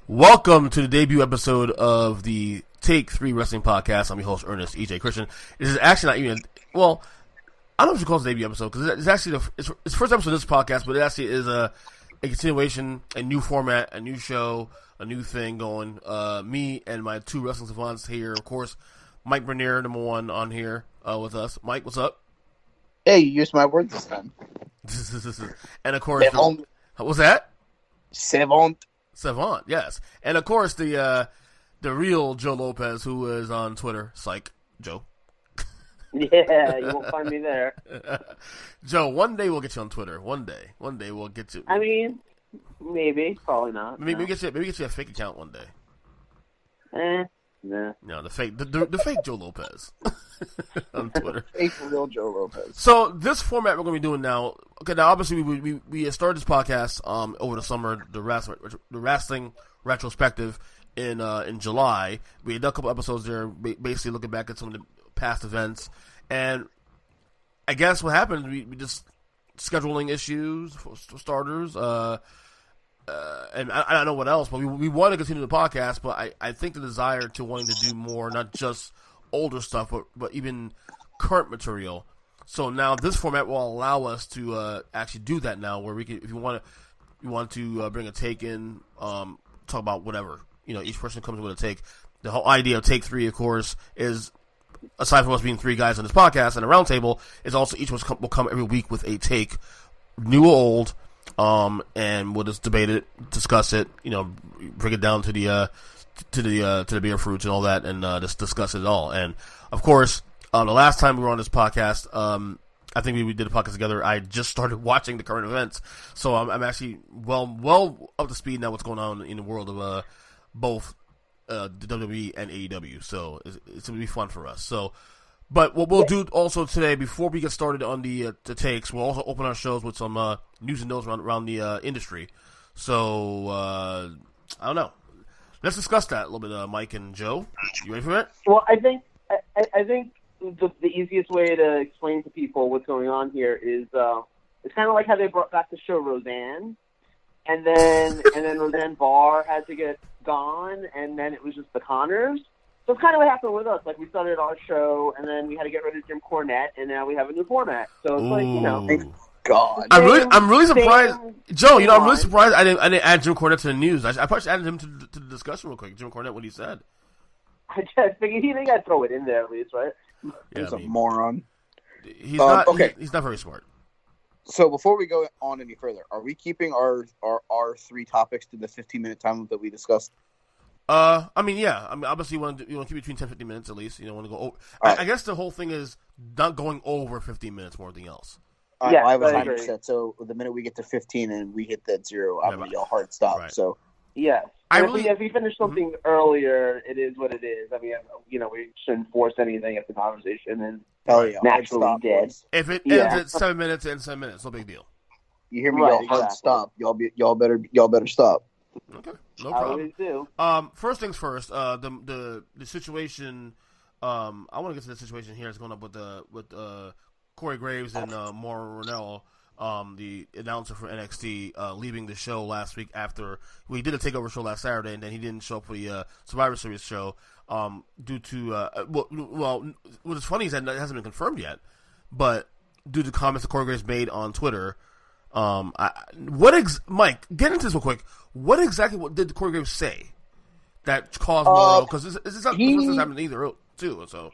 Welcome to the debut episode of the Take 3 Wrestling Podcast. I'm your host, Earnest EJ Christian. This is actually not even, well, I don't know if you call it the debut episode, because it's actually it's the first episode of this podcast, but it actually is a continuation, a new format, a new show, a new thing going. Me and my two wrestling savants here, of course, Mike Bernier, number one on here with us. Mike, what's up? Hey, you used my word this time. And of course, what's that? Savant, yes. And of course, the real Joe Lopez, who is on Twitter. Psych, Joe. Yeah, you won't find me there. Joe, one day we'll get you on Twitter. One day we'll get you. I mean, maybe, probably not. Maybe get you a fake account one day. Nah. No, the fake Joe Lopez on Twitter. Fake real Joe Lopez. So this format we're going to be doing now. Okay, now obviously we started this podcast over the summer, the wrestling retrospective in July. We had done a couple episodes there, basically looking back at some of the past events, and I guess what happened, we just scheduling issues for starters. And I don't know what else, but we want to continue the podcast, but I think the desire to wanting to do more, not just older stuff, but even current material. So now this format will allow us to actually do that now, where we can, if you want to bring a take in, talk about whatever, each person comes with a take. The whole idea of Take 3, of course, is aside from us being three guys on this podcast and a round table, is also each of us will come every week with a take, new or old. And we'll just debate it, discuss it, bring it down to the beer fruits and all that, and just discuss it all. And of course, the last time we were on this podcast, I think we did a podcast together. I just started watching the current events, so I'm actually well up to speed now. What's going on in the world of both the WWE and AEW? So it's gonna be fun for us. So. But what we'll do also today, before we get started on the takes, we'll also open our shows with some news and notes around the industry. So, I don't know. Let's discuss that a little bit, Mike and Joe. You ready for that? Well, I think the easiest way to explain to people what's going on here is it's kind of like how they brought back the show Roseanne, and then Roseanne Barr had to get gone, and then it was just the Connors. So it's kind of what happened with us. Like, we started our show, and then we had to get rid of Jim Cornette, and now we have a new format. So it's thank God. I'm really surprised, Joe. I'm really surprised I didn't add Jim Cornette to the news. I probably added him to the discussion real quick. Jim Cornette, what he said. I just figured he got to throw it in there at least, right? Yeah, He's a moron. He's not. Okay. He's not very smart. So before we go on any further, are we keeping our three topics to the 15-minute time that we discussed? Yeah. Obviously, you want to keep between 10 and 15 minutes at least. You don't want to go over. I guess the whole thing is not going over 15 minutes more than anything else. Yeah, I have a timer set, so the minute we get to 15 and we hit that 0, I'm going to yell hard stop. Right. So, yeah. If we finish something earlier, it is what it is. I mean, we shouldn't force anything at the conversation and naturally dead. If it ends at 7 minutes, it ends 7 minutes. No big deal. You hear me yell hard stop. Y'all better stop. Okay, no problem. I always do. First things first. The situation. I want to get to the situation here. It's going up with Corey Graves and Mauro Ranallo, the announcer for NXT, leaving the show last week after we did a takeover show last Saturday, and then he didn't show up for the Survivor Series show due to what's funny is that it hasn't been confirmed yet, but due to comments that Corey Graves made on Twitter. Mike, get into this real quick. What exactly did Corey Graves say that caused Mauro? Because this is not the first time happened either, too. So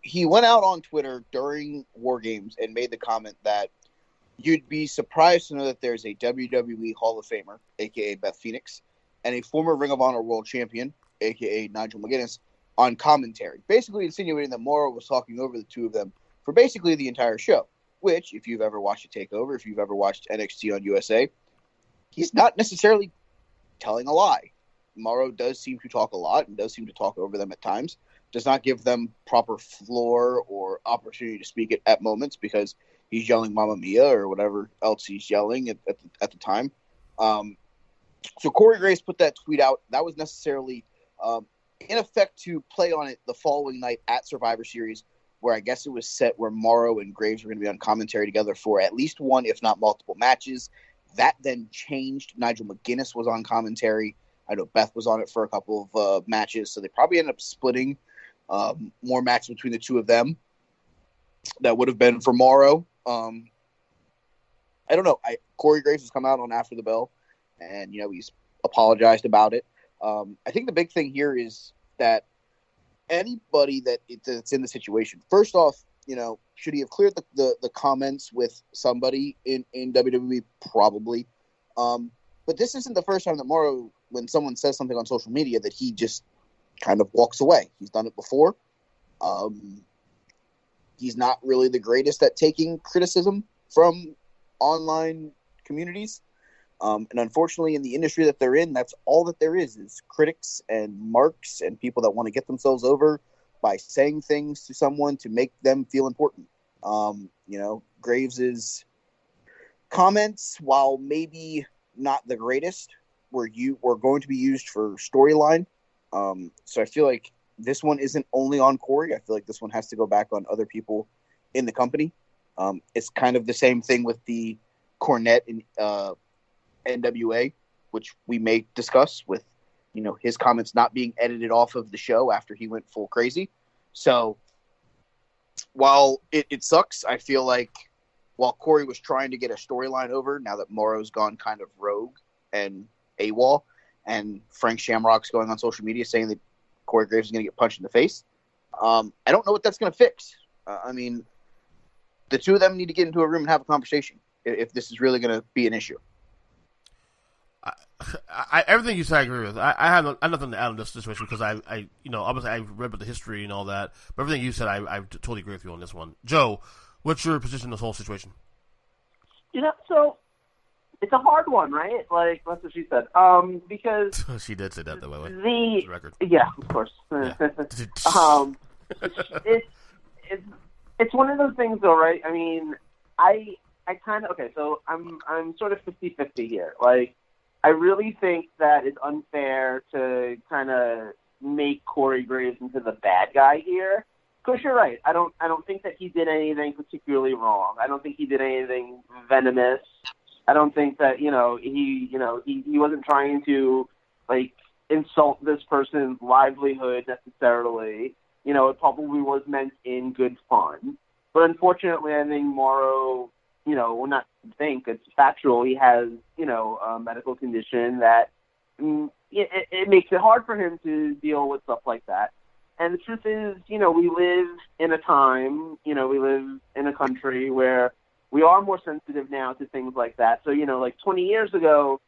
he went out on Twitter during War Games and made the comment that you'd be surprised to know that there's a WWE Hall of Famer, aka Beth Phoenix, and a former Ring of Honor World Champion, aka Nigel McGuinness, on commentary, basically insinuating that Mauro was talking over the two of them for basically the entire show. Which, if you've ever watched a takeover, if you've ever watched NXT on USA, he's not necessarily telling a lie. Mauro does seem to talk a lot and does seem to talk over them at times. Does not give them proper floor or opportunity to speak at moments because he's yelling Mamma Mia or whatever else he's yelling at the time. So Corey Graves put that tweet out. That was necessarily in effect to play on it the following night at Survivor Series, where I guess it was set where Mauro and Graves were going to be on commentary together for at least one, if not multiple matches. That then changed. Nigel McGuinness was on commentary. I know Beth was on it for a couple of matches, so they probably ended up splitting more matches between the two of them. That would have been for Morrow. I don't know. Corey Graves has come out on After the Bell, and he's apologized about it. I think the big thing here is that anybody that's in the situation, first off, should he have cleared the comments with somebody in WWE? Probably. But this isn't the first time that Morrow, when someone says something on social media, that he just kind of walks away. He's done it before. He's not really the greatest at taking criticism from online communities. And unfortunately, in the industry that they're in, that's all that there is critics and marks and people that want to get themselves over by saying things to someone to make them feel important. Graves's comments, while maybe not the greatest, were going to be used for storyline. So I feel like this one isn't only on Corey. I feel like this one has to go back on other people in the company. It's kind of the same thing with the Cornette in NWA, which we may discuss with, his comments not being edited off of the show after he went full crazy. So while it sucks, I feel like while Corey was trying to get a storyline over, now that Morrow's gone kind of rogue and AWOL, and Frank Shamrock's going on social media saying that Corey Graves is going to get punched in the face, I don't know what that's going to fix. The two of them need to get into a room and have a conversation if this is really going to be an issue. Everything you said, I agree with. I have nothing to add on this situation because obviously I read about the history and all that. But everything you said, I totally agree with you on this one. Joe, what's your position in this whole situation? So it's a hard one, right? Like that's what she said. Because she did say that, by the way. The record. Yeah, of course. Yeah. It's one of those things, though, right? I mean, I kind of so I'm sort of 50-50 here. Like, I really think that it's unfair to kind of make Corey Graves into the bad guy here. Because you're right. I don't think that he did anything particularly wrong. I don't think he did anything venomous. I don't think that he wasn't trying to like insult this person's livelihood necessarily. It probably was meant in good fun. But unfortunately, I think Morrow, not think, it's factual. He has, a medical condition that it makes it hard for him to deal with stuff like that. And the truth is, we live in a time, we live in a country where we are more sensitive now to things like that. So, like 20 years ago,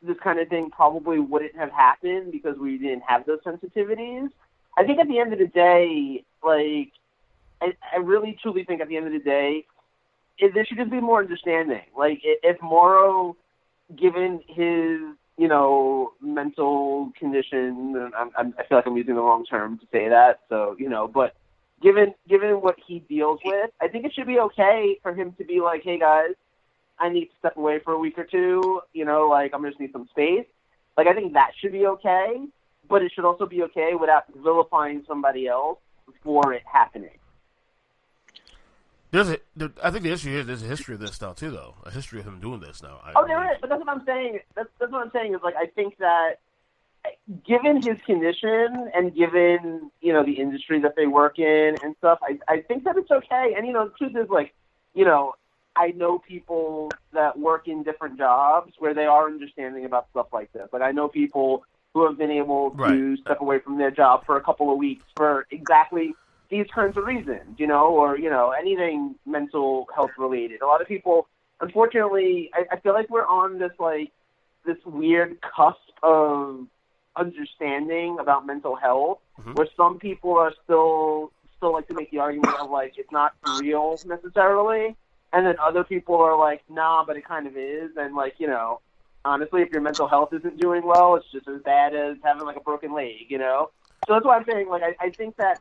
this kind of thing probably wouldn't have happened because we didn't have those sensitivities. I think at the end of the day, like, I really truly think at the end of the day, there should just be more understanding. Like, if Morrow, given his, mental condition, and I feel like I'm using the wrong term to say that, so, but given what he deals with, I think it should be okay for him to be like, hey, guys, I need to step away for a week or two, like, I'm just need some space. Like, I think that should be okay, but it should also be okay without vilifying somebody else for it happening. I think the issue is there's a history of this now too, though. A history of him doing this now. There is, but that's what I'm saying. That's what I'm saying is, like, I think that given his condition and given, the industry that they work in and stuff, I think that it's okay. And, the truth is, like, I know people that work in different jobs where they are understanding about stuff like this. Like, I know people who have been able to step away from their job for a couple of weeks for exactly these kinds of reasons, or, anything mental health related. A lot of people, unfortunately, I feel like we're on this weird cusp of understanding about mental health, where some people are still like to make the argument of, like, it's not real necessarily, and then other people are like, nah, but it kind of is, and, like, honestly, if your mental health isn't doing well, it's just as bad as having, like, a broken leg, So that's why I'm saying, like, I think that,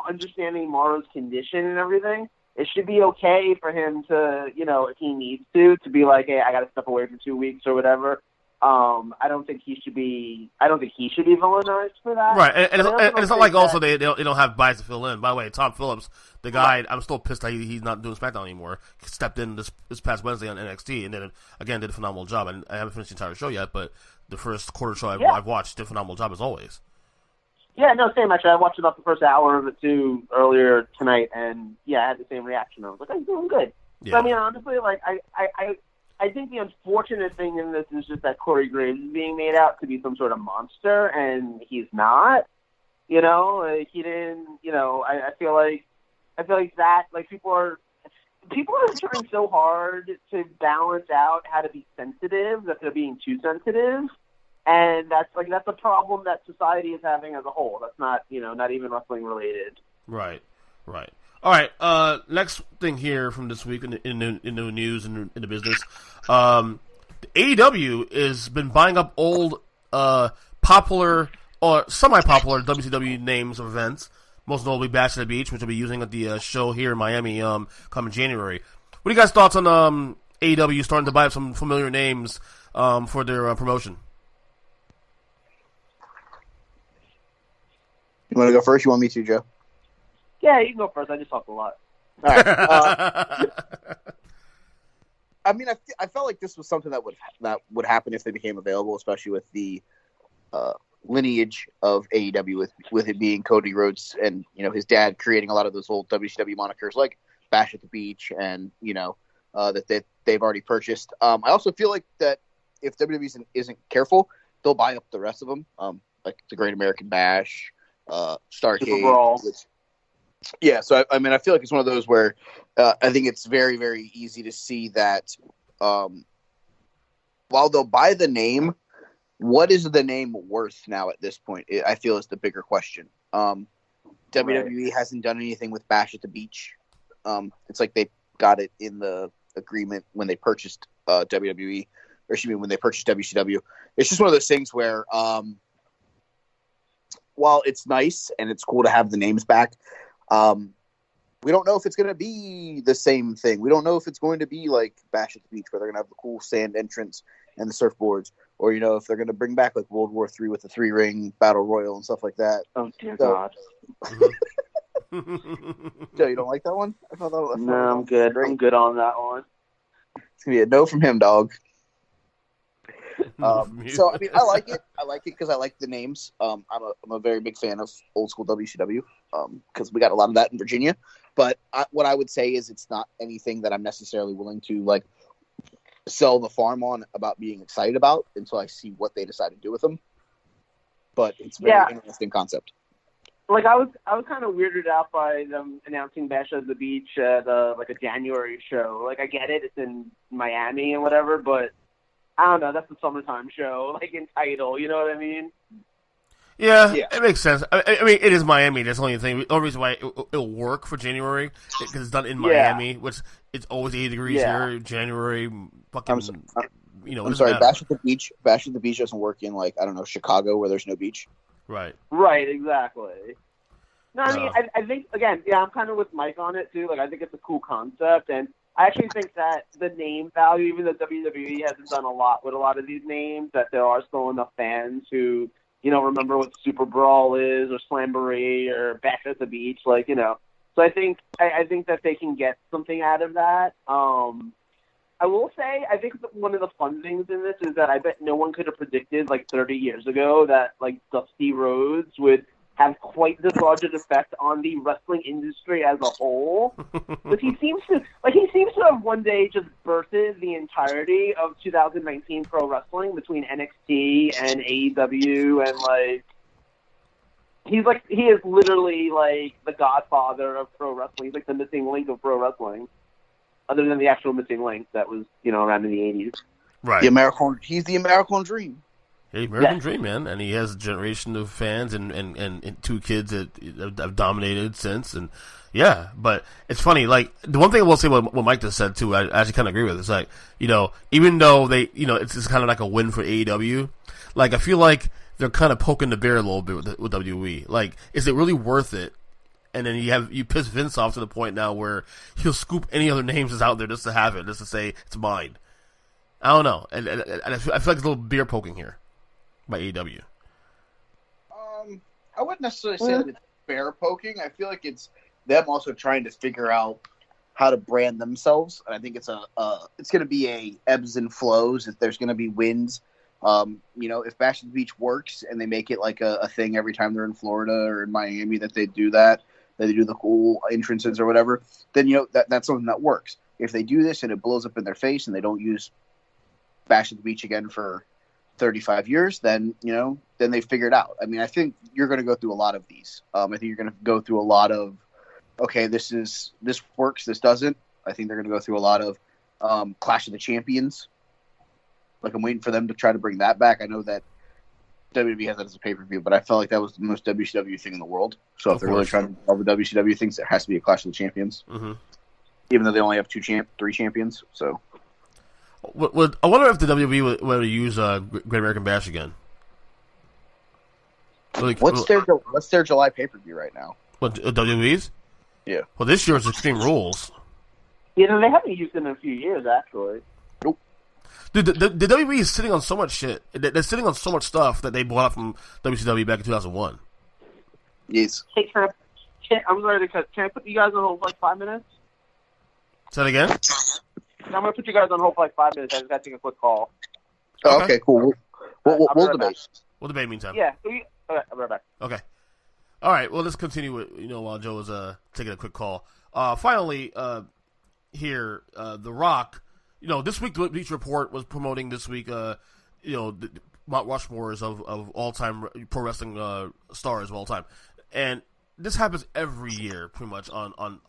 understanding Morrow's condition and everything, it should be okay for him to, if he needs to be like, hey, I got to step away for 2 weeks or whatever. I don't think he should be villainized for that. Right, and it's not like also they don't have guys to fill in. By the way, Tom Phillips, the guy, right. I'm still pissed that he's not doing SmackDown anymore. He stepped in this past Wednesday on NXT and then again did a phenomenal job. And I haven't finished the entire show yet, but the first quarter show I've watched did a phenomenal job as always. Yeah, no, same. Actually, I watched about the first hour of it too earlier tonight, and I had the same reaction. I was like, I'm doing good. Yeah. So, I mean, honestly, like I think the unfortunate thing in this is just that Corey Graves is being made out to be some sort of monster, and he's not. He didn't. I feel like that. Like people are trying so hard to balance out how to be sensitive that they're being too sensitive, and that's a problem that society is having as a whole. That's not not even wrestling related. Right. All right, next thing here from this week in the news and in the business. The AEW has been buying up old, popular or semi-popular WCW names of events, most notably Bash at the Beach, which will be using at the show here in Miami coming January. What are you guys' thoughts on AEW starting to buy up some familiar names for their promotion? You want to go first? You want me to, Joe? Yeah, you can go first. I just talked a lot. All right. I mean, I felt like this was something that would happen if they became available, especially with the lineage of AEW, with it being Cody Rhodes and his dad creating a lot of those old WCW monikers like Bash at the Beach and that they've already purchased. I also feel like that if WWE isn't careful, they'll buy up the rest of them, like the Great American Bash, Starrcade. Yeah, so I mean, I feel like it's one of those where I think it's very, very easy to see that while they'll buy the name, what is the name worth now at this point? I feel is the bigger question. WWE hasn't done anything with Bash at the Beach. It's like they got it in the agreement when they purchased WWE, or excuse me, when they purchased WCW. It's just one of those things where while it's nice and it's cool to have the names back, we don't know if it's going to be the same thing. We don't know if it's going to be like Bash at the Beach, where they're going to have the cool sand entrance and the surfboards, or if they're going to bring back like World War III with the 3-ring battle royal and stuff like that. Oh dear God! Joe, you don't like that one? No, I'm good. Great. I'm good on that one. It's gonna be a no from him, dog. So I mean, I like it. I like it because I like the names. I'm a very big fan of old school WCW because we got a lot of that in Virginia. But what I would say is it's not anything that I'm necessarily willing to like sell the farm on about being excited about until I see what they decide to do with them. But it's a very interesting concept. Like I was kind of weirded out by them announcing Bash at the Beach at like a January show. Like I get it, it's in Miami and whatever, but I don't know. That's the summertime show, like in title. You know what I mean? Yeah, it makes sense. I mean, it is Miami. That's the only thing. The only reason why it'll work for January because it's done in Miami, which it's always 80 degrees here. January, fucking. I'm sorry. Bash at the Beach. Bash at the Beach doesn't work in like Chicago where there's no beach. Right. Right. Exactly. No, I mean, I think again, I'm kind of with Mike on it too. Like, I think it's a cool concept, and I actually think that the name value, even though WWE hasn't done a lot with a lot of these names, that there are still enough fans who, remember what Super Brawl is, or Slamboree, or Bash at the Beach, So I think that they can get something out of that. I will say, I think one of the fun things in this is that I bet no one could have predicted, 30 years ago, that, Dusty Rhodes would have quite this large an effect on the wrestling industry as a whole. But he seems to have one day just birthed the entirety of 2019 pro wrestling between NXT and AEW, and he is literally the godfather of pro wrestling. He's the missing link of pro wrestling, other than the actual missing link that was around in the 80s. Right. He's the American dream. Hey, American Dream, man, and he has a generation of fans and two kids that have dominated since, and but it's funny. The one thing I will say, what Mike just said too, I actually kind of agree with. It's even though they, it's kind of like a win for AEW. I feel like they're kind of poking the bear a little bit with WWE. Is it really worth it? And then you piss Vince off to the point now where he'll scoop any other names that's out there just to have it, just to say it's mine. I don't know. And I feel like there's a little beer poking here by AEW. I wouldn't necessarily say that it's bear poking. I feel like it's them also trying to figure out how to brand themselves. And I think it's it's going to be a ebbs and flows. If there's going to be wins, if Bash at the Beach works and they make it like a thing every time they're in Florida or in Miami that they do that they do the cool entrances or whatever, then that's something that works. If they do this and it blows up in their face and they don't use Bash at the Beach again for 35 years, then they figure it out. I mean, I think you're going to go through a lot of these. I think you're going to go through a lot of, okay, this works, this doesn't. I think they're going to go through a lot of Clash of the Champions. Like, I'm waiting for them to try to bring that back. I know that WWE has that as a pay-per-view, but I felt like that was the most WCW thing in the world. So if they're really trying to do all the WCW things, there has to be a Clash of the Champions. Mm-hmm. Even though they only have three champions, so... I wonder if the WWE would use Great American Bash again. Like, what's their July pay-per-view right now? What, WWE's? Yeah. Well, this year it's Extreme Rules. They haven't used it in a few years, actually. Nope. Dude, the WWE is sitting on so much shit. They're sitting on so much stuff that they bought up from WCW back in 2001. Yes. Hey, I'm sorry to cut. Can I put you guys on hold for like 5 minutes? Say that again? I'm going to put you guys on hold for like 5 minutes. I just got to take a quick call. Oh, okay, cool. We'll debate. We'll debate meantime. Yeah. Okay, I'll be right back. Okay. All right, well, let's continue with, while Joe is taking a quick call. Finally, here, The Rock, this week the Bleacher Report was promoting this week, the Mount Rushmores of all-time pro wrestling stars of all time. And this happens every year, pretty much, on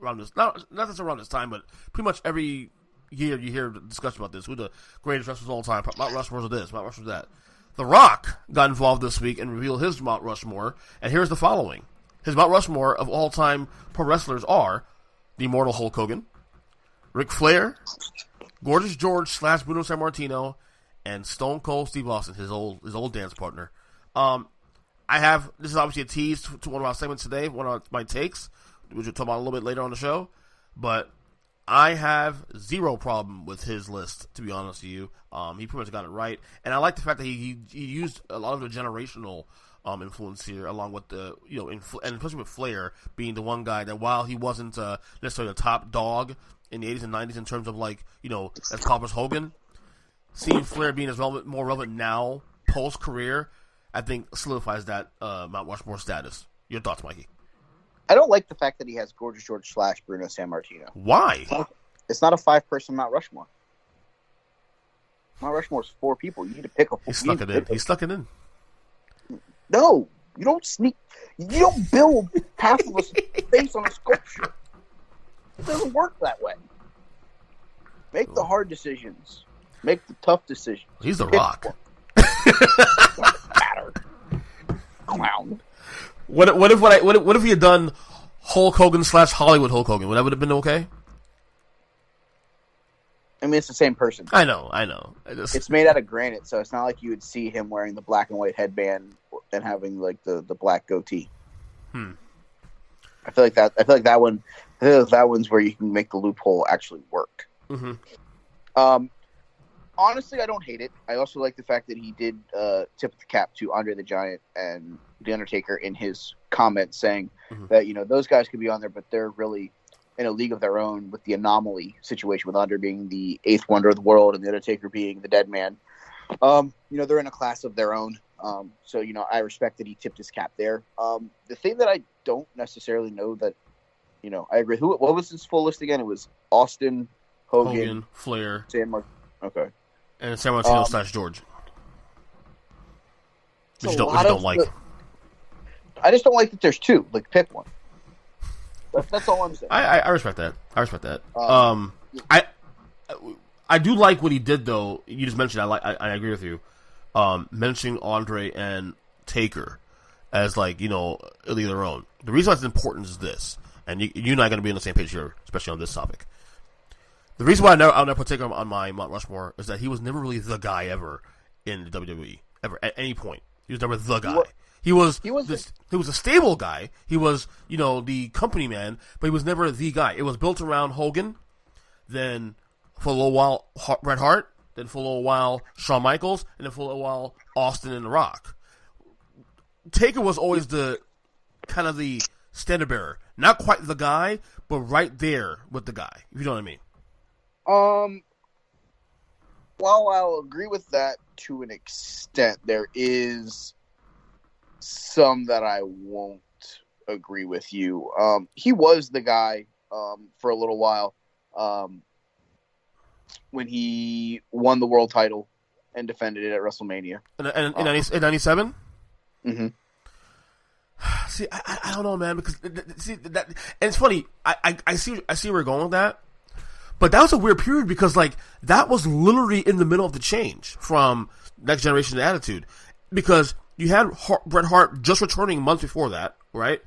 around this, not just around this time, but pretty much every year you hear discussion about this. Who the greatest wrestlers of all time? Mount Rushmore's of this, Mount Rushmore's of that. The Rock got involved this week and revealed his Mount Rushmore, and here's the following. His Mount Rushmore of all-time pro wrestlers are the immortal Hulk Hogan, Ric Flair, Gorgeous George / Bruno Sammartino, and Stone Cold Steve Austin, his old dance partner. This is obviously a tease to one of our segments today, one of my takes, which we'll talk about a little bit later on the show, but I have zero problem with his list, to be honest with you. He pretty much got it right, and I like the fact that he used a lot of the generational influence here, along with the and especially with Flair being the one guy that while he wasn't necessarily the top dog in the 80s and 90s in terms of as top as Hogan, seeing Flair being more relevant now post career, I think solidifies that Mount Rushmore status. Your thoughts, Mikey? I don't like the fact that he has Gorgeous George / Bruno Sammartino. Why? It's not a 5-person Mount Rushmore. Mount Rushmore is 4 people. You need to pick a. He stuck it in. No, you don't sneak. You don't build half of a space on a sculpture. It doesn't work that way. Make the hard decisions. Make the tough decisions. He's the Rock. Doesn't matter. Clown. What if he had done Hulk Hogan / Hollywood Hulk Hogan? Would that have been okay? I mean, it's the same person. I know. It's made out of granite, so it's not like you would see him wearing the black and white headband and having like the black goatee. I feel like that one's where you can make the loophole actually work. Mm-hmm. Honestly, I don't hate it. I also like the fact that he did tip the cap to Andre the Giant and The Undertaker in his comments, saying that those guys could be on there, but they're really in a league of their own with the anomaly situation, with Andre being the 8th wonder of the world and The Undertaker being the dead man. They're in a class of their own. So I respect that he tipped his cap there. The thing that I don't necessarily know that, I agree. What was his full list again? It was Austin, Hogan, Flair, okay. And Sammartino / George. Which you don't like. I just don't like that there's 2. Like, pick one. That's all I'm saying. I respect that. I do like what he did, though. You just mentioned. I agree with you. Mentioning Andre and Taker as a league of their own. The reason why it's important is this, and you and I are going to be on the same page here, especially on this topic. The reason why I'll never put Taker on my Mount Rushmore is that he was never really the guy ever in the WWE, ever, at any point. He was never the guy. He was a stable guy. He was, the company man, but he was never the guy. It was built around Hogan, then for a little while Bret Hart, then for a little while Shawn Michaels, and then for a little while Austin and The Rock. Taker was always the kind of the standard bearer, not quite the guy, but right there with the guy. If you know what I mean. While I'll agree with that to an extent, there is some that I won't agree with you. He was the guy for a little while when he won the world title and defended it at WrestleMania. In 97? Mm-hmm. See, I don't know, man, because see that, and it's funny. I see where you're going with that, but that was a weird period because like that was literally in the middle of the change from Next Generation to Attitude, because you had Bret Hart just returning months before that, right?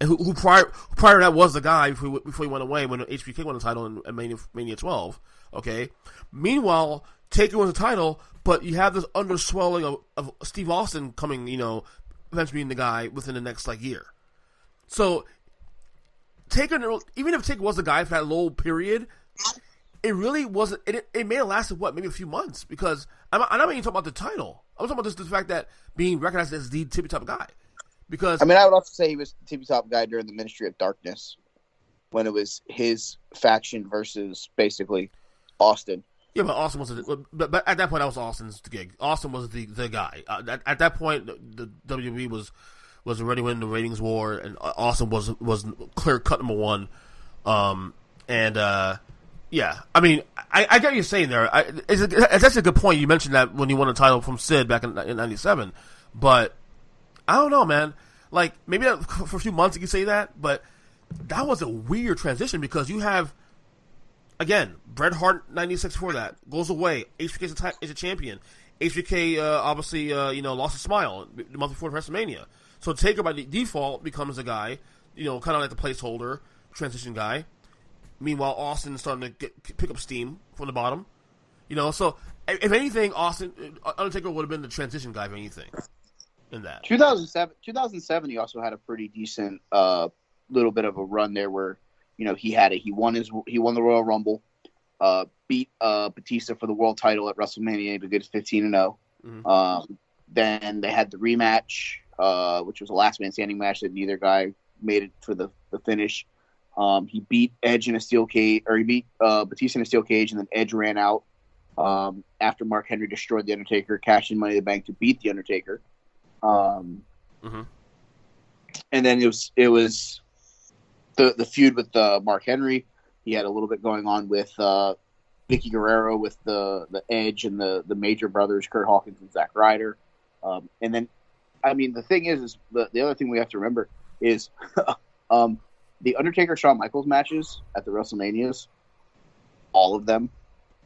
And who prior to that was the guy before he went away when HBK won the title in Mania 12. Okay. Meanwhile, Taker won the title, but you have this underswelling of Steve Austin coming, eventually being the guy within the next year. So Taker, even if Taker was the guy for that little period, it really wasn't. It may have lasted maybe a few months, because I'm not even talking about the title. I'm talking about the fact that being recognized as the tippy top guy. Because I would also say he was the tippy top guy during the Ministry of Darkness, when it was his faction versus basically Austin. Yeah, but Austin was but at that point that was Austin's gig. Austin was the guy. At that point, the WWE was already winning the ratings war, and Austin was clear cut number one. Yeah, I get what you're saying there. It's actually a good point. You mentioned that when he won the title from Sid back in '97, but I don't know, man. Maybe for a few months you can say that, but that was a weird transition because you have, again, Bret Hart 96 before that goes away. HBK is a champion. HBK obviously lost a smile the month before WrestleMania. So Taker by default becomes a guy, kind of like the placeholder transition guy. Meanwhile, Austin is starting to pick up steam from the bottom. So if anything, Undertaker would have been the transition guy if anything. In that 2007, he also had a pretty decent little bit of a run there where he won the Royal Rumble, beat Batista for the world title at WrestleMania to get 15-0. Mm-hmm. Then they had the rematch, which was a last man standing match that neither guy made it for the finish. He beat Edge in a steel cage, or he beat Batista in a steel cage, and then Edge ran out after Mark Henry destroyed the Undertaker, cashed in Money in the Bank to beat the Undertaker. Mm-hmm. And then it was the feud with Mark Henry. He had a little bit going on with Vicky Guerrero with the Edge and the Major Brothers, Kurt Hawkins and Zack Ryder. And then, the thing is the other thing we have to remember is the Undertaker Shawn Michaels matches at the WrestleManias, all of them.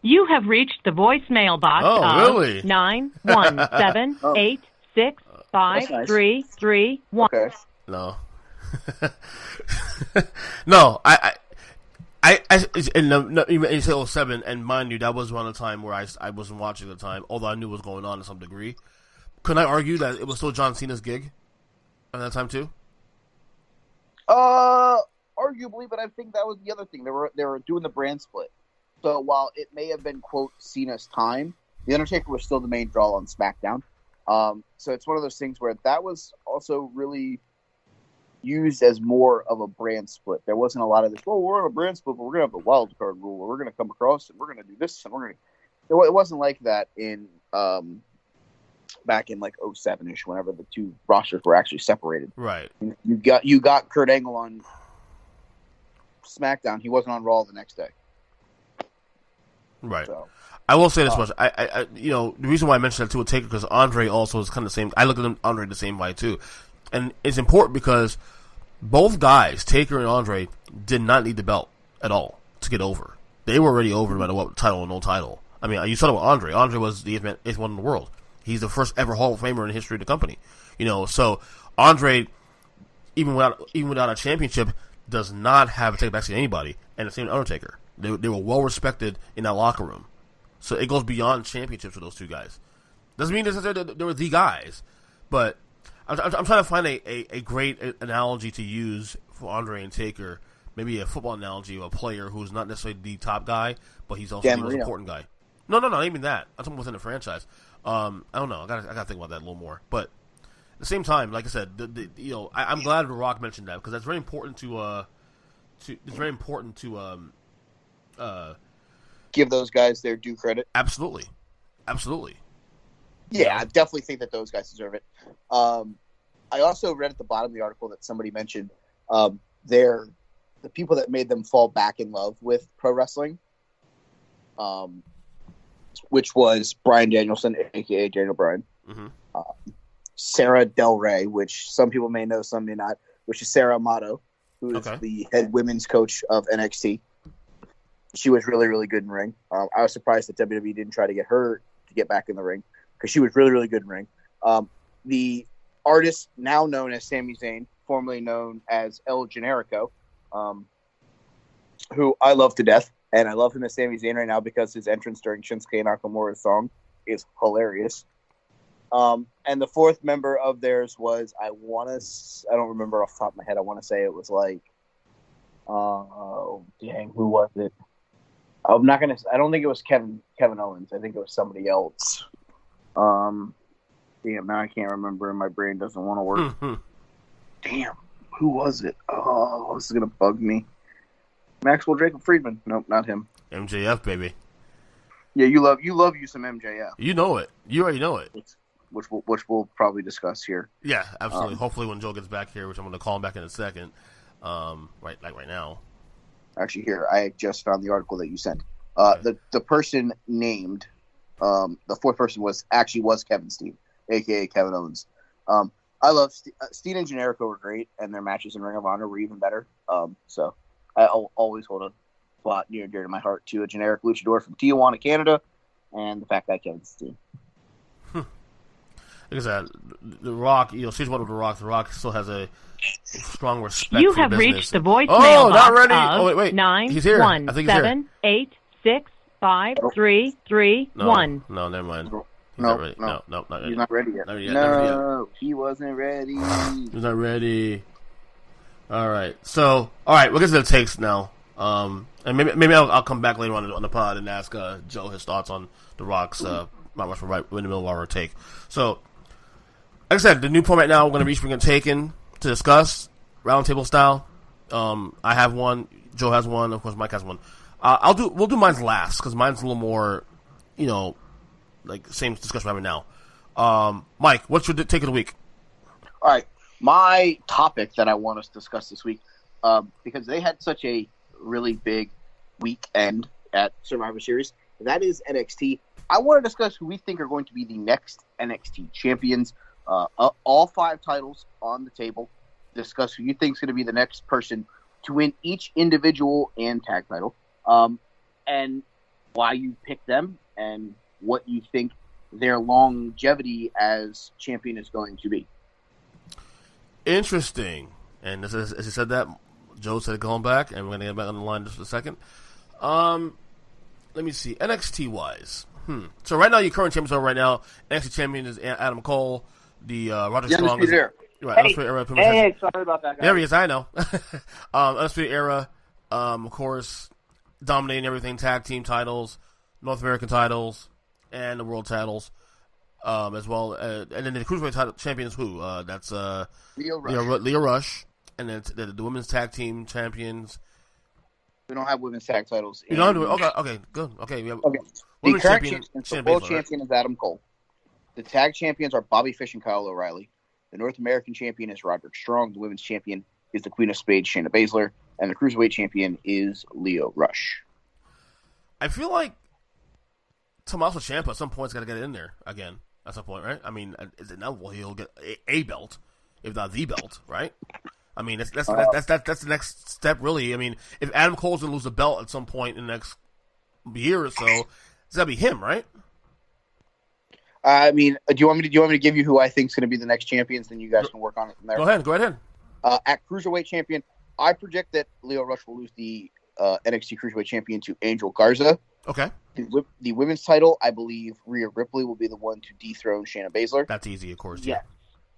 You have reached the voicemail box of really? 917-865-331. Okay. No. No, you say 07, and mind you, that was around the time where I wasn't watching at the time, although I knew what was going on to some degree. Couldn't I argue that it was still John Cena's gig at that time too? Arguably, but I think that was the other thing. They were doing the brand split. So while it may have been, quote, Cena's time, The Undertaker was still the main draw on SmackDown. So it's one of those things where that was also really used as more of a brand split. There wasn't a lot of this, we're on a brand split, but we're going to have a wild card rule where we're going to come across and we're going to do this and we're going to... It wasn't like that in back in 07-ish, whenever the two rosters were actually separated. Right. You got Kurt Angle on SmackDown. He wasn't on Raw the next day. Right. So, I will say this much. I the reason why I mentioned that too with Taker, because Andre also is kind of the same. I look at Andre the same way too, and it's important because both guys, Taker and Andre, did not need the belt at all to get over. They were already over no matter what, title or no title. You saw it with Andre. Andre was the eighth one in the world. He's the first ever Hall of Famer in the history of the company. So Andre, even without a championship, does not have to take back to anybody. And the same with Undertaker. They were well respected in that locker room. So it goes beyond championships for those two guys. Doesn't mean necessarily that they were the guys, but I'm trying to find a great analogy to use for Andre and Taker. Maybe a football analogy of a player who's not necessarily the top guy, but he's also the most important guy. No, not even that. I'm talking within the franchise. I don't know. I gotta think about that a little more. But at the same time, like I said, I'm glad The Rock mentioned that because that's very important to give those guys their due credit. Absolutely. Yeah, I definitely think that those guys deserve it. I also read at the bottom of the article that somebody mentioned they're the people that made them fall back in love with pro wrestling, which was Bryan Danielson, a.k.a. Daniel Bryan, Sarah Del Rey, which some people may know, some may not, which is Sarah Amato, who is the head women's coach of NXT. She was really, really good in ring. I was surprised that WWE didn't try to get her to get back in the ring because she was really, really good in ring. The artist now known as Sami Zayn, formerly known as El Generico, who I love to death, and I love him as Sami Zayn right now because his entrance during Shinsuke Nakamura's song is hilarious. And the fourth member of theirs was, I don't remember off the top of my head, I want to say it was like, who was it? I don't think it was Kevin Owens. I think it was somebody else. Now I can't remember and my brain doesn't want to work. Damn, who was it? Oh, this is going to bug me. Maxwell Jacob Friedman. Nope, not him. MJF, baby. Yeah, you love you some MJF. You know it. You already know it. Which we'll probably discuss here. Yeah, absolutely. Hopefully when Joe gets back here, which I'm going to call him back in a second. Right now. Actually, here I just found the article that you sent. The person named, the fourth person was Kevin Steen, aka Kevin Owens. I love Steen and Generico were great, and their matches in Ring of Honor were even better. So I'll always hold a spot near and dear to my heart to a generic luchador from Tijuana, Canada, and the fact that Kevin Steen. Like I said, The Rock, season one of The Rock still has a strong respect You for have business. reached the voicemail not box ready. of Wait. 9 He's here. 1 I think he's 7 8 6 5 3 3 1. No, never mind. No, not ready. No, not ready. He's not ready yet. No, he wasn't ready. He's not ready. All right. So, we'll get to the takes now. And maybe I'll come back later on the pod and ask Joe his thoughts on The Rock's Mount Rushmore right in the middle of our take. So, like I said, the new format now, we're going to each bring a take in to discuss, roundtable style. I have one, Joe has one, of course Mike has one. We'll do mine last, because mine's a little more, like same discussion we're having now. Mike, what's your take of the week? All right, my topic that I want us to discuss this week, because they had such a really big weekend at Survivor Series, that is NXT. I want to discuss who we think are going to be the next NXT champions. All 5 titles on the table. Discuss who you think is going to be the next person to win each individual and tag title, and why you picked them, and what you think their longevity as champion is going to be. Interesting. And as you said that, Joe said going back, and we're going to get back on the line just for a second. Let me see. NXT wise. So right now, your current champions are right now, NXT champion is Adam Cole. The Roger Strong is right. Hey, sorry about that, guys. There he is, I know. Undisputed Era, of course, dominating everything, tag team titles, North American titles, and the world titles, as well. And then the Cruiserweight champion is who? That's Leo Rush. Leo Rush. And then the women's tag team champions. We don't have women's tag titles. You don't have to, okay, good. Okay, we have the current world champion is Adam Cole. The tag champions are Bobby Fish and Kyle O'Reilly. The North American champion is Roderick Strong. The women's champion is the Queen of Spades, Shayna Baszler. And the Cruiserweight champion is Leo Rush. I feel like Tommaso Ciampa at some point has got to get in there again at some point, right? I mean, is it now? Well, he'll get a belt, if not the belt, right? I mean, that's the next step, really. I mean, if Adam Cole's going to lose a belt at some point in the next year or so, it's got to be him, right? I mean, do you want me to give you who I think is going to be the next champions? Then you guys can work on it from there. Go ahead. At Cruiserweight champion, I project that Leo Rush will lose the NXT Cruiserweight champion to Angel Garza. Okay. The women's title, I believe Rhea Ripley will be the one to dethrone Shayna Baszler. That's easy, of course. Yeah.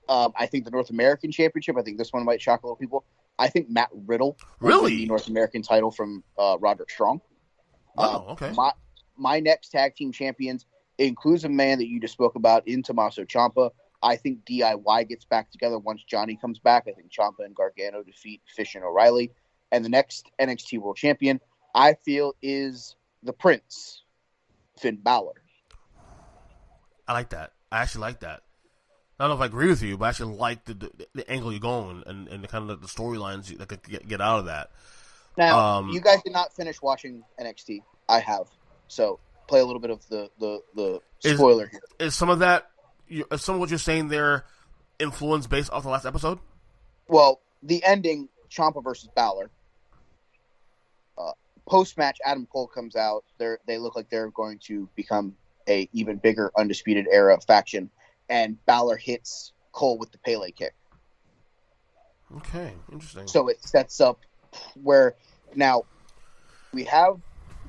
I think the North American Championship, I think this one might shock a lot of people. I think Matt Riddle will win the North American title from Roderick Strong. Oh, okay. my next tag team champions includes a man that you just spoke about in Tommaso Ciampa. I think DIY gets back together once Johnny comes back. I think Ciampa and Gargano defeat Fish and O'Reilly. And the next NXT World Champion, I feel, is the Prince, Finn Balor. I like that. I actually like that. I don't know if I agree with you, but I actually like the angle you're going and the kind of the storylines that could get out of that. Now, you guys did not finish watching NXT. I have. So play a little bit of the spoiler here. Is some of that, is some of what you're saying there influenced based off the last episode? Well, the ending, Ciampa versus Balor. Post-match, Adam Cole comes out. They look like they're going to become a even bigger Undisputed Era faction. And Balor hits Cole with the Pele kick. Okay, interesting. So it sets up where now we have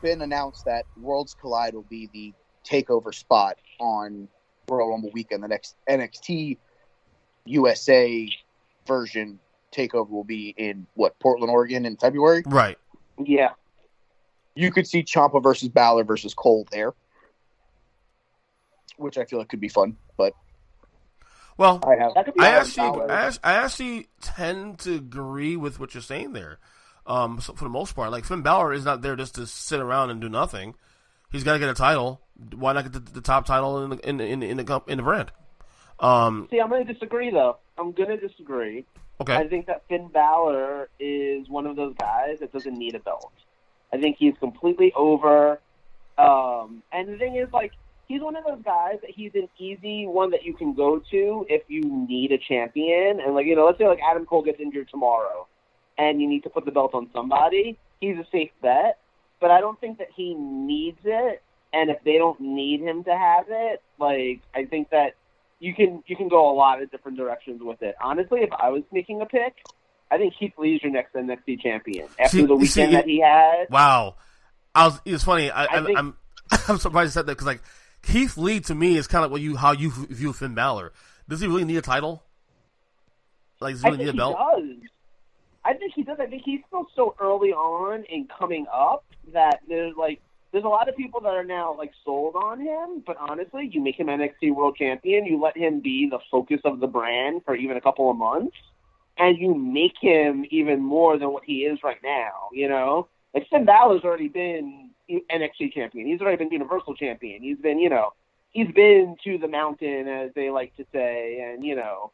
been announced that Worlds Collide will be the takeover spot on Royal Rumble weekend. The next NXT USA version takeover will be in Portland, Oregon in February? Right. Yeah. You could see Ciampa versus Balor versus Cole there, which I feel like could be fun, but well, I actually tend to agree with what you're saying there. So for the most part, like Finn Balor is not there just to sit around and do nothing. He's got to get a title. Why not get the top title in the brand? See, I'm going to disagree though. Okay. I think that Finn Balor is one of those guys that doesn't need a belt. I think he's completely over. And the thing is, like, he's one of those guys that he's an easy one that you can go to if you need a champion. And, like, you know, let's say, like, Adam Cole gets injured tomorrow and you need to put the belt on somebody. He's a safe bet. But I don't think that he needs it. And if they don't need him to have it, like, I think that you can go a lot of different directions with it. Honestly, if I was making a pick, I think Keith Lee's your next NXT champion after the weekend that he had. Wow, it's funny. I'm surprised you said that because like Keith Lee to me is kind of how you view Finn Balor. Does he really need a title? Like, does he really need a belt? I think he does. I think he's still so early on in coming up that there's a lot of people that are now like sold on him. But honestly, you make him NXT World Champion, you let him be the focus of the brand for even a couple of months. And you make him even more than what he is right now, you know? Like, Finn Balor's already been NXT champion. He's already been Universal champion. He's been, you know, he's been to the mountain, as they like to say, and, you know,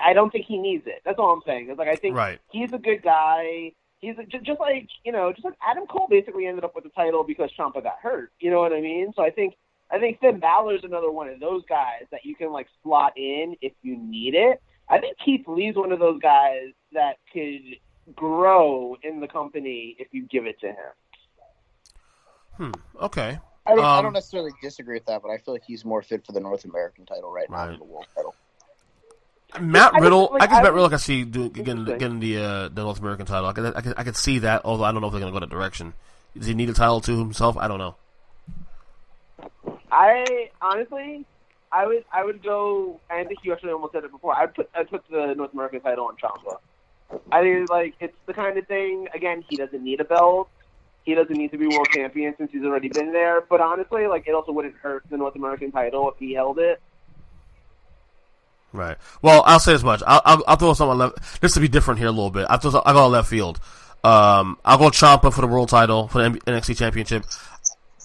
I don't think he needs it. That's all I'm saying. It's like, I think he's a good guy. He's just like Adam Cole basically ended up with the title because Ciampa got hurt. You know what I mean? So I think Finn Balor's another one of those guys that you can, like, slot in if you need it. I think Keith Lee's one of those guys that could grow in the company if you give it to him. Okay. I don't necessarily disagree with that, but I feel like he's more fit for the North American title right now than the world title. Matt Riddle, I guess Matt Riddle I can see getting the North American title. I could see that, although I don't know if they're going to go that direction. Does he need a title to himself? I don't know. I would go. I think you actually almost said it before. I'd put the North American title on Ciampa. I think like it's the kind of thing. Again, he doesn't need a belt. He doesn't need to be world champion since he's already been there. But honestly, like it also wouldn't hurt the North American title if he held it. Right. Well, I'll say as much. I'll throw something left. Just to be different here a little bit. I'll go left field. I'll go Ciampa for the world title for the NXT championship.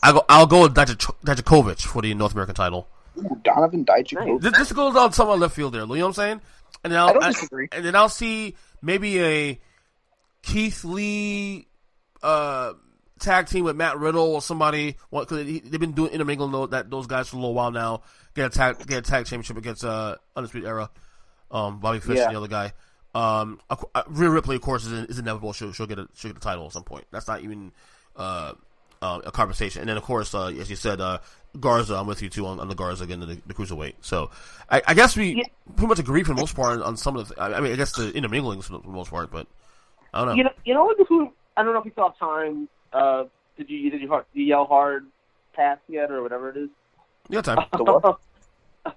I'll go with Dijakovic for the North American title. Ooh, Donovan Dijakovic. This goes down somewhere left field there. You know what I'm saying? And then I don't disagree. And then I'll see maybe a Keith Lee tag team with Matt Riddle or somebody. Because they've been doing intermingling those guys for a little while now. Get a tag championship against Undisputed Era. Bobby Fish and the other guy. Rhea Ripley, of course, is inevitable. She'll get a title at some point. That's not even a conversation. And then, of course, as you said, Garza, I'm with you too on the Garza again, the cruiserweight. So I guess we pretty much agree for the most part on some of the. I mean, I guess the intermingling for the most part, but I don't know. You know who? I don't know if you still have time. Did you yell hard pass yet or whatever it is? You got time.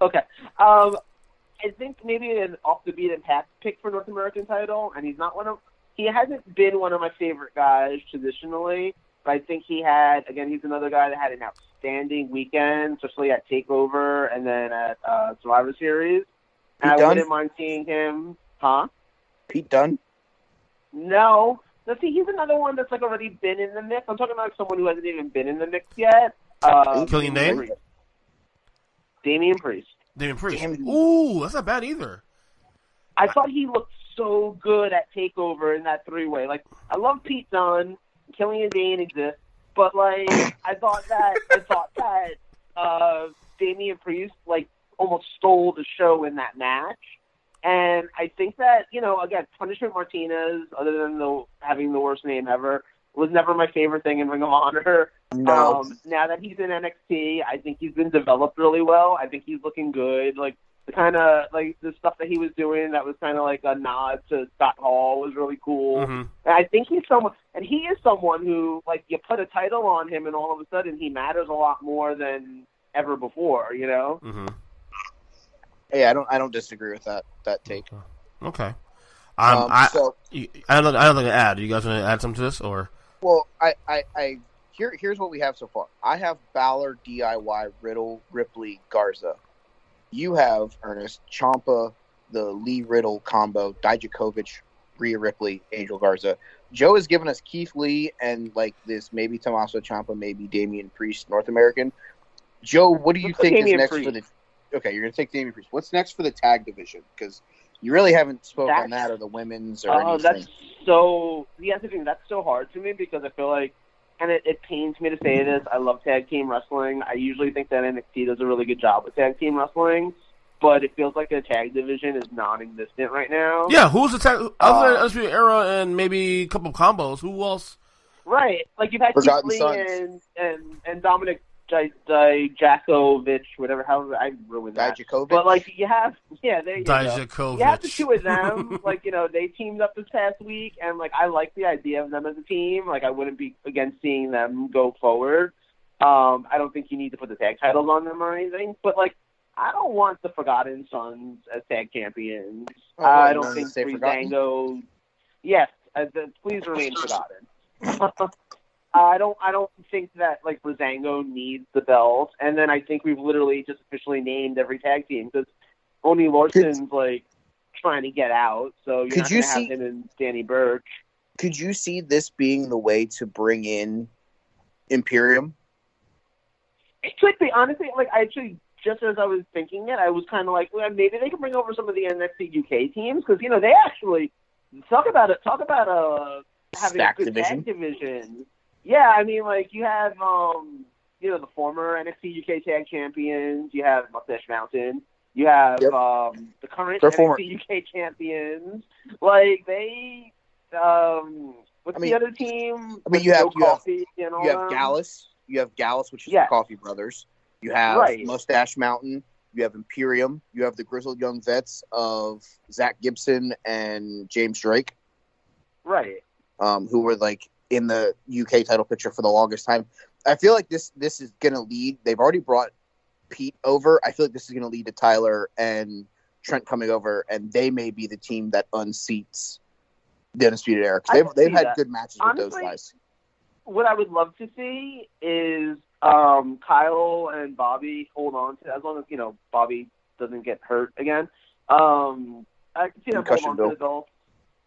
Okay. I think maybe an off the beaten path pick for North American title, and he hasn't been one of my favorite guys traditionally. I think he's another guy that had an outstanding weekend, especially at TakeOver and then at Survivor Series. And I wouldn't mind seeing him, Pete Dunne? No. Let's see, he's another one that's like already been in the mix. I'm talking about someone who hasn't even been in the mix yet. Killian Dane? Damian Priest. Ooh, that's not bad either. I thought he looked so good at TakeOver in that three-way. Like, I love Pete Dunne. Killian Dane exists, but like I thought that Damian Priest like almost stole the show in that match, and I think that again, Punishment Martinez, other than having the worst name ever, was never my favorite thing in Ring of Honor. No. Now that he's in NXT, I think he's been developed really well. I think he's looking good. Like the kind of like the stuff that he was doing that was kind of like a nod to Scott Hall was really cool. Mm-hmm. And I think he's someone who like you put a title on him and all of a sudden he matters a lot more than ever before. Mm-hmm. Hey, I don't disagree with that take. Okay. So I don't think to add. You guys want to add something to this or? Well, here's what we have so far. I have Balor, DIY, Riddle, Ripley, Garza. You have, Ernest, Ciampa, the Lee Riddle combo, Dijakovic, Rhea Ripley, Angel Garza. Joe has given us Keith Lee and like this maybe Tommaso Ciampa, maybe Damian Priest, North American. Joe, what do you think is next for the? Okay, you're gonna take Damian Priest. What's next for the tag division? Because you really haven't spoken on that or the women's or anything. That's so hard to me because I feel like, and it pains me to say this, I love tag team wrestling. I usually think that NXT does a really good job with tag team wrestling, but it feels like the tag division is non-existent right now. Yeah, who's the tag? Other than Undisputed Era and maybe a couple of combos, who else? Right, like you've had Keith Lee and Dominic Dijakovic, whatever, however I ruined that. Dijakovic? But like you have, there you go. Dijakovic. You have the two of them. Like they teamed up this past week, and like I like the idea of them as a team. Like I wouldn't be against seeing them go forward. I don't think you need to put the tag titles on them or anything, but like I don't want the Forgotten Sons as tag champions. I don't think Breezango. Yes, please remain Forgotten. I don't think that like Breezango needs the belt, and then I think we've literally just officially named every tag team because Oni Larson's like trying to get out, so you're not going to have him and Danny Burch. Could you see this being the way to bring in Imperium? It could be, honestly. Like I actually, just as I was thinking it, I was kind of like, well, maybe they can bring over some of the NXT UK teams because they actually talk about having a good tag division. Yeah, I mean, like, you have, the former NXT UK Tag Champions, you have Mustache Mountain, you have the current NXT UK Champions. Like, they, the other team? I mean, you have Gallus. You have Gallus, which is the Coffee Brothers. You have Mustache Mountain. You have Imperium. You have the grizzled young vets of Zach Gibson and James Drake. Right. Who were, like, in the UK title picture for the longest time. I feel like this is going to lead. They've already brought Pete over. I feel like this is going to lead to Tyler and Trent coming over, and they may be the team that unseats the Undisputed Era. They've had good matches with those guys. What I would love to see is Kyle and Bobby hold on to, as long as Bobby doesn't get hurt again. I can see them hold on to the belts.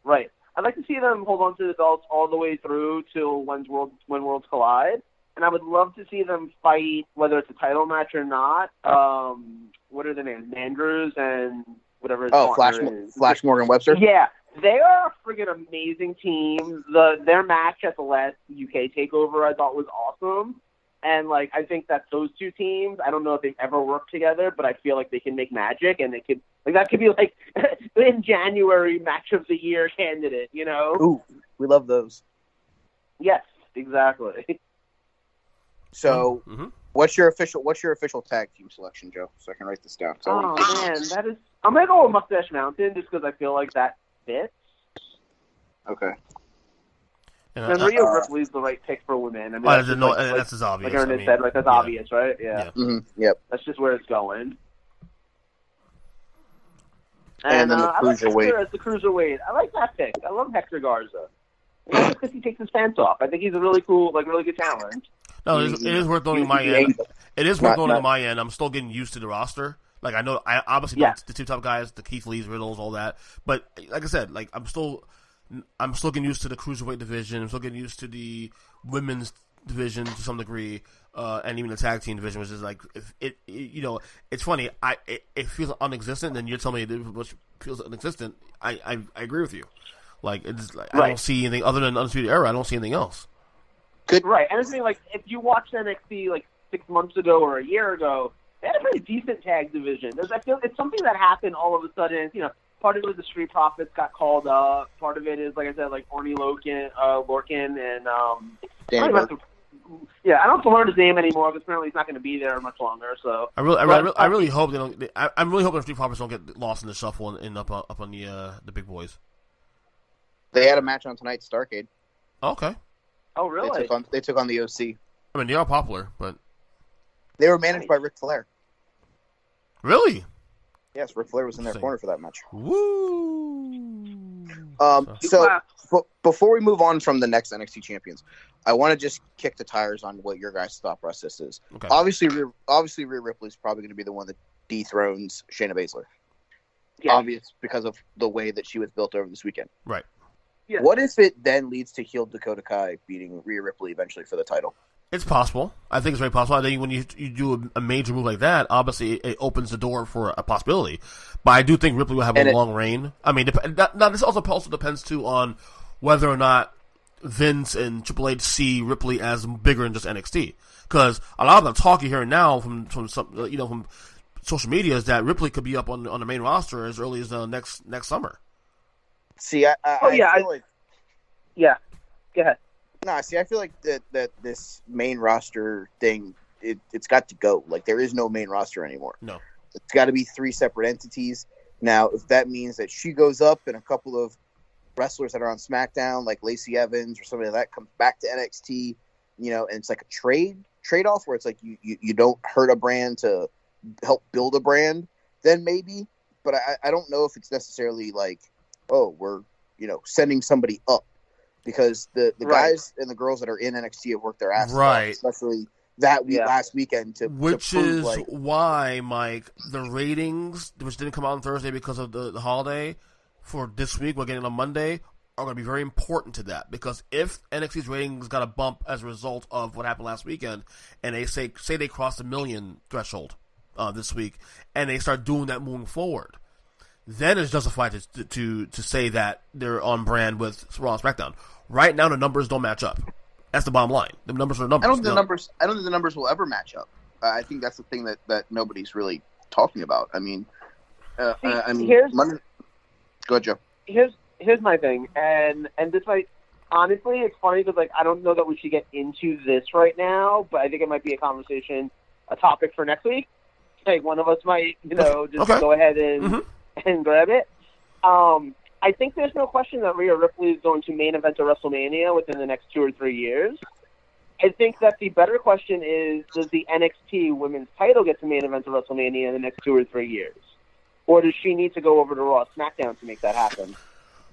Right. I'd like to see them hold on to the belts all the way through till when worlds collide, and I would love to see them fight, whether it's a title match or not. What are the names? Andrews and whatever. Flash Morgan Webster. Yeah, they are a friggin' amazing team. Their match at the last UK Takeover I thought was awesome. And, like, I think that those two teams, I don't know if they've ever worked together, but I feel like they can make magic, and they could, like, that could be, like, in January, match of the year candidate, Ooh, we love those. Yes, exactly. So, what's your official tag team selection, Joe? So I can write this down. Man, I'm going to go with Mustache Mountain just because I feel like that fits. Okay. And Rhea Ripley's the right pick for women. I mean, that's as obvious. Like Ernest said, like that's obvious, right? Yeah. Mm-hmm. Yep. That's just where it's going. And then the cruiserweight. I like the cruiserweight. I like that pick. I love Hector Garza. And that's just because he takes his pants off. I think he's a really cool, really good talent. No, it is worth noting on my end. It is worth noting on my end. I'm still getting used to the roster. Like, I obviously know the two top guys, the Keith Lees, Riddles, all that. But like I said, like I'm still getting used to the cruiserweight division. I'm still getting used to the women's division to some degree, and even the tag team division, which is like, it's funny. It feels non-existent, and you're telling me it feels non-existent. I agree with you. Like, it's like, I don't see anything other than Undisputed Era. I don't see anything else. Right, and it's like, if you watched NXT like 6 months ago or a year ago, they had a pretty decent tag division. I feel it's something that happened all of a sudden. Part of it was the Street Profits got called up. Part of it is, like I said, like Orny Lorcan, and Danny Burke. Yeah, I don't have to learn his name anymore because apparently he's not going to be there much longer. So I really hope they don't. I'm really hoping the Street Profits don't get lost in the shuffle and end up on the big boys. They had a match on tonight's Starrcade. Okay. Oh, really? They took on the OC. I mean, they are popular, but they were managed by Ric Flair. Really? Yes, Ric Flair was in their corner for that match. Woo! So before we move on from the next NXT champions, I want to just kick the tires on what your guys' thought process is. Okay. Obviously, Rhea Ripley's probably going to be the one that dethrones Shayna Baszler. Yeah. Obvious because of the way that she was built over this weekend. Right. Yeah. What if it then leads to heel Dakota Kai beating Rhea Ripley eventually for the title? It's possible. I think it's very possible. I think when you do a major move like that, obviously it opens the door for a possibility. But I do think Ripley will have a long reign. I mean, now this also depends too on whether or not Vince and Triple H see Ripley as bigger than just NXT. Because a lot of the talk you hear now from from social media is that Ripley could be up on the main roster as early as next summer. See, I feel like... Yeah, go ahead. No, see, I feel like that this main roster thing, it's got to go. Like, there is no main roster anymore. No. It's got to be 3 separate entities. Now, if that means that she goes up and a couple of wrestlers that are on SmackDown, like Lacey Evans or somebody like that, comes back to NXT, and it's like a trade-off where it's like you don't hurt a brand to help build a brand, then maybe. But I don't know if it's necessarily like, oh, we're sending somebody up, because the guys and the girls that are in NXT have worked their asses off, especially that last weekend which is why, Mike, the ratings, which didn't come out on Thursday because of the holiday, for this week, we're getting on Monday, are going to be very important to that. Because if NXT's ratings got a bump as a result of what happened last weekend, and they say they crossed the 1 million threshold this week, and they start doing that moving forward, then it's justified to say that they're on brand with Raw and SmackDown. Right now, the numbers don't match up. That's the bottom line. The numbers are numbers. I don't think the numbers will ever match up. I think that's the thing that nobody's really talking about. I mean, go ahead, Joe. Here's my thing, and this might, honestly, it's funny because I don't know that we should get into this right now, but I think it might be a topic for next week. Like, one of us might, go ahead and grab it. I think there's no question that Rhea Ripley is going to main event at WrestleMania within the next 2 or 3 years. I think that the better question is, does the NXT women's title get to main event at WrestleMania in the next 2 or 3 years? Or does she need to go over to Raw SmackDown to make that happen?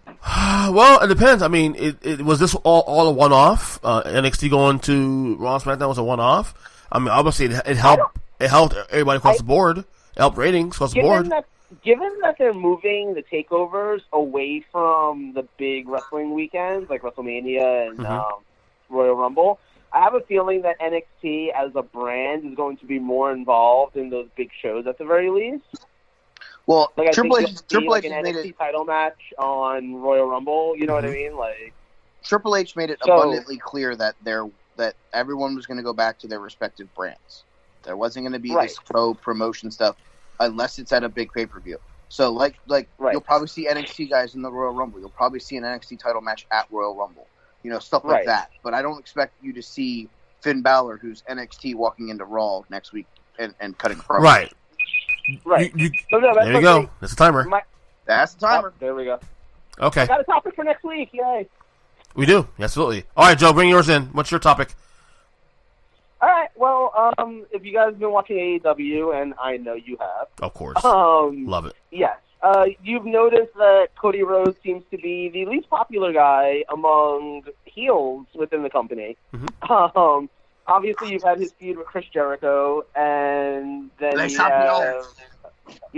Well, it depends. I mean, it was this all a one-off? NXT going to Raw and SmackDown was a one-off? I mean, obviously it helped everybody across the board. It helped ratings across the board. Given that they're moving the takeovers away from the big wrestling weekends, like WrestleMania and Royal Rumble, I have a feeling that NXT as a brand is going to be more involved in those big shows at the very least. Well, like, Triple H an NXT title match on Royal Rumble. You know what I mean? Like, Triple H made it abundantly clear that everyone was going to go back to their respective brands. There wasn't going to be this co-promotion stuff unless it's at a big pay-per-view. So, you'll probably see NXT guys in the Royal Rumble. You'll probably see an NXT title match at Royal Rumble. Stuff like that. But I don't expect you to see Finn Balor, who's NXT, walking into Raw next week and cutting a promo. Right. Right. There you go. That's the timer. That's the timer. There we go. Okay. I got a topic for next week. Yay. We do. Absolutely. All right, Joe, bring yours in. What's your topic? All right. Well, if you guys have been watching AEW, and I know you have. Of course. Love it. Yes. You've noticed that Cody Rhodes seems to be the least popular guy among heels within the company. Mm-hmm. Obviously, you've had his feud with Chris Jericho, and then Les you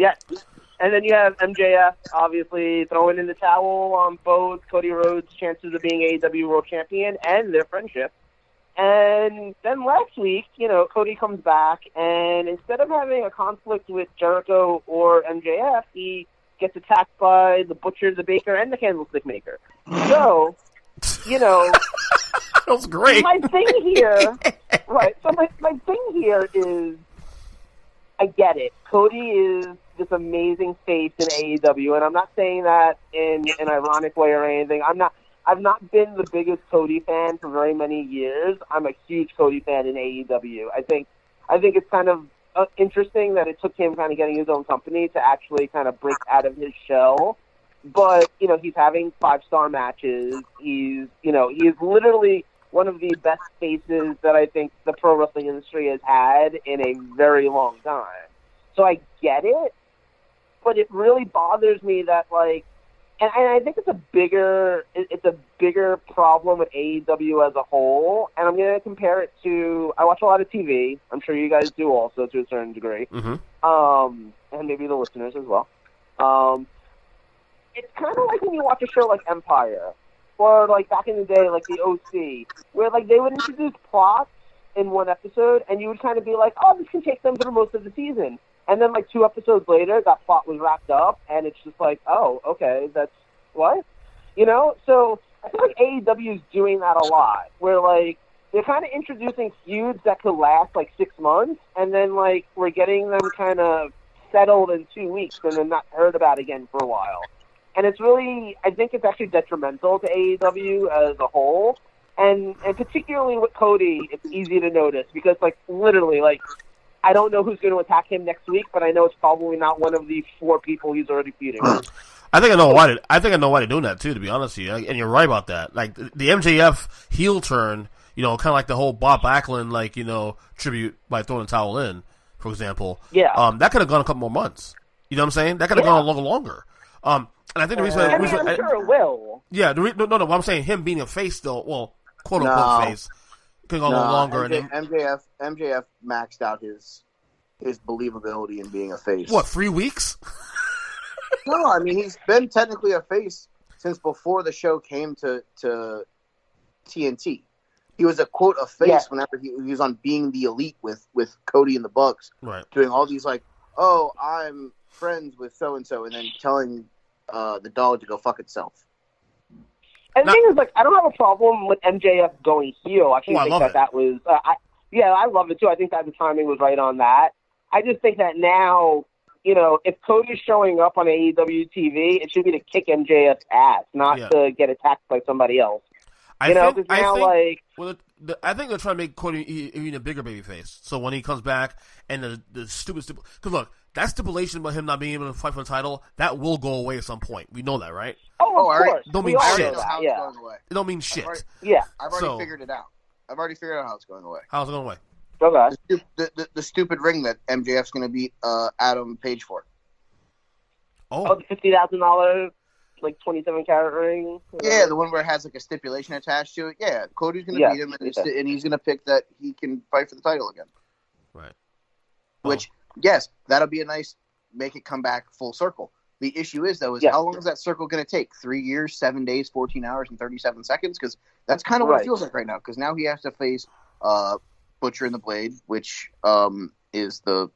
have and then you have MJF, obviously throwing in the towel on both Cody Rhodes' chances of being AEW World Champion and their friendship. And then last week, Cody comes back, and instead of having a conflict with Jericho or MJF, he gets attacked by the Butcher, the Baker, and the Candlestick Maker. So, that was great. My thing here, right? So my thing here is, I get it. Cody is this amazing face in AEW, and I'm not saying that in an ironic way or anything. I've not been the biggest Cody fan for very many years. I'm a huge Cody fan in AEW. I think it's kind of interesting that it took him kind of getting his own company to actually kind of break out of his shell. But, he's having 5-star matches. He's literally one of the best faces that I think the pro wrestling industry has had in a very long time. So I get it, but it really bothers me that, and I think it's a bigger problem with AEW as a whole, and I'm going to compare it to, I watch a lot of TV. I'm sure you guys do also to a certain degree. Mm-hmm. And maybe the listeners as well. It's kind of like when you watch a show like Empire, or back in the day, the OC, where they would introduce plots in one episode, and you would kind of be like, oh, this can take them through most of the season. And then 2 episodes later, that plot was wrapped up, and it's just oh, okay, that's what? So I feel like AEW is doing that a lot, where they're kind of introducing feuds that could last 6 months, and then we're getting them kind of settled in 2 weeks, and then not heard about again for a while. And it's really, I think it's actually detrimental to AEW as a whole, and particularly with Cody, it's easy to notice because literally I don't know who's going to attack him next week, but I know it's probably not one of the 4 people he's already feuding with. I think I know why. I think I know why they're doing that too. To be honest with you, and you're right about that. The MJF heel turn, kind of like the whole Bob Backlund, tribute by throwing the towel in, for example. Yeah. That could have gone a couple more months. You know what I'm saying? That could have gone a little longer. And I think the reason, I'm sure it will. Yeah. No. I'm saying him being a face still. Well, quote unquote face. Could go a little longer. MJF maxed out his believability in being a face. What, 3 weeks? No, I mean he's been technically a face since before the show came to TNT. He was a face whenever he was on Being the Elite with Cody and the Bucks, right? Doing all these oh, I'm friends with so and so, and then telling the dog to go fuck itself. And the thing is, I don't have a problem with MJF going heel. I actually think that was, I love it too. I think that the timing was right on that. I just think that now, if Cody's showing up on AEW TV, it should be to kick MJF's ass, not to get attacked by somebody else. I think they're trying to make Cody even a bigger babyface. So when he comes back and the stupid, because look, that stipulation about him not being able to fight for the title, that will go away at some point. We know that, right? Oh, of course. Don't mean shit. It don't mean shit. I've already figured it out. I've already figured out how it's going away. How's it going away? Okay. The stupid ring that MJF's going to beat Adam Page for. Oh, the $50,000 27-carat ring. Yeah, the one where it has a stipulation attached to it. Yeah, Cody's going to beat him, and he's going to pick that he can fight for the title again. Right. Which, yes, that'll be a nice make it come back full circle. The issue is, though, how long is that circle going to take? 3 years, 7 days, 14 hours, and 37 seconds? Because that's kind of what it feels like right now. Because now he has to face Butcher and the Blade, which is the